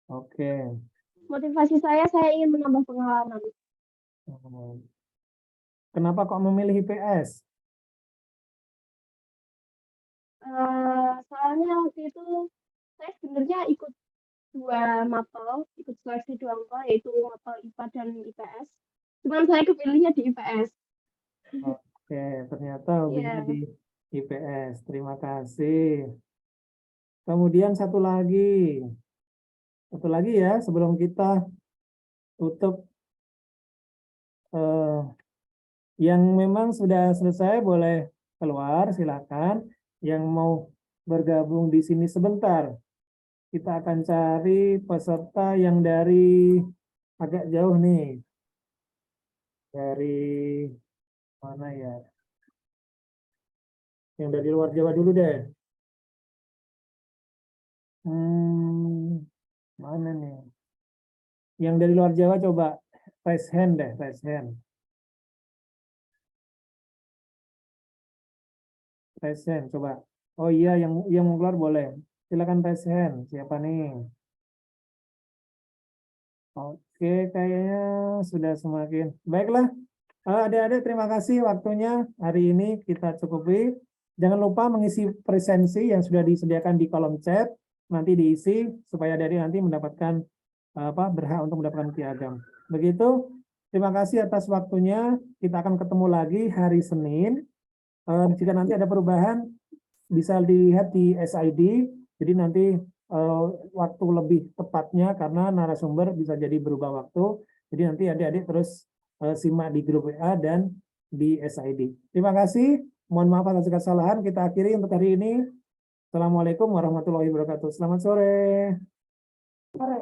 Oke. Motivasi saya ingin menambah pengalaman. Kenapa kok memilih IPS? Soalnya waktu itu saya sebenarnya ikut ikut seleksi 2 mapel, yaitu mapel IPA dan IPS. Cuman saya kepilihnya di IPS. Oke, ternyata hobinya Iya. di IPS. Terima kasih. Kemudian satu lagi ya sebelum kita tutup. Yang memang sudah selesai boleh keluar, silakan. Yang mau bergabung di sini sebentar. Kita akan cari peserta yang dari agak jauh nih. Dari mana ya? Yang dari luar Jawa dulu deh. Mana nih? Yang dari luar Jawa coba raise hand deh, raise hand. Raise hand, coba. Oh iya, yang mau keluar boleh. Silakan raise hand. Siapa nih? Oke, kayaknya sudah semakin baiklah. Adik-adik, terima kasih waktunya hari ini kita cukupi. Jangan lupa mengisi presensi yang sudah disediakan di kolom chat. Nanti diisi supaya adik-adik nanti mendapatkan berhak untuk mendapatkan piagam. Begitu. Terima kasih atas waktunya. Kita akan ketemu lagi hari Senin. Jika nanti ada perubahan bisa dilihat di SID. Jadi nanti waktu lebih tepatnya karena narasumber bisa jadi berubah waktu. Jadi nanti adik-adik terus simak di grup WA dan di SID. Terima kasih. Mohon maaf atas kesalahan. Kita akhiri untuk hari ini. Assalamualaikum warahmatullahi wabarakatuh. Selamat sore. Sore.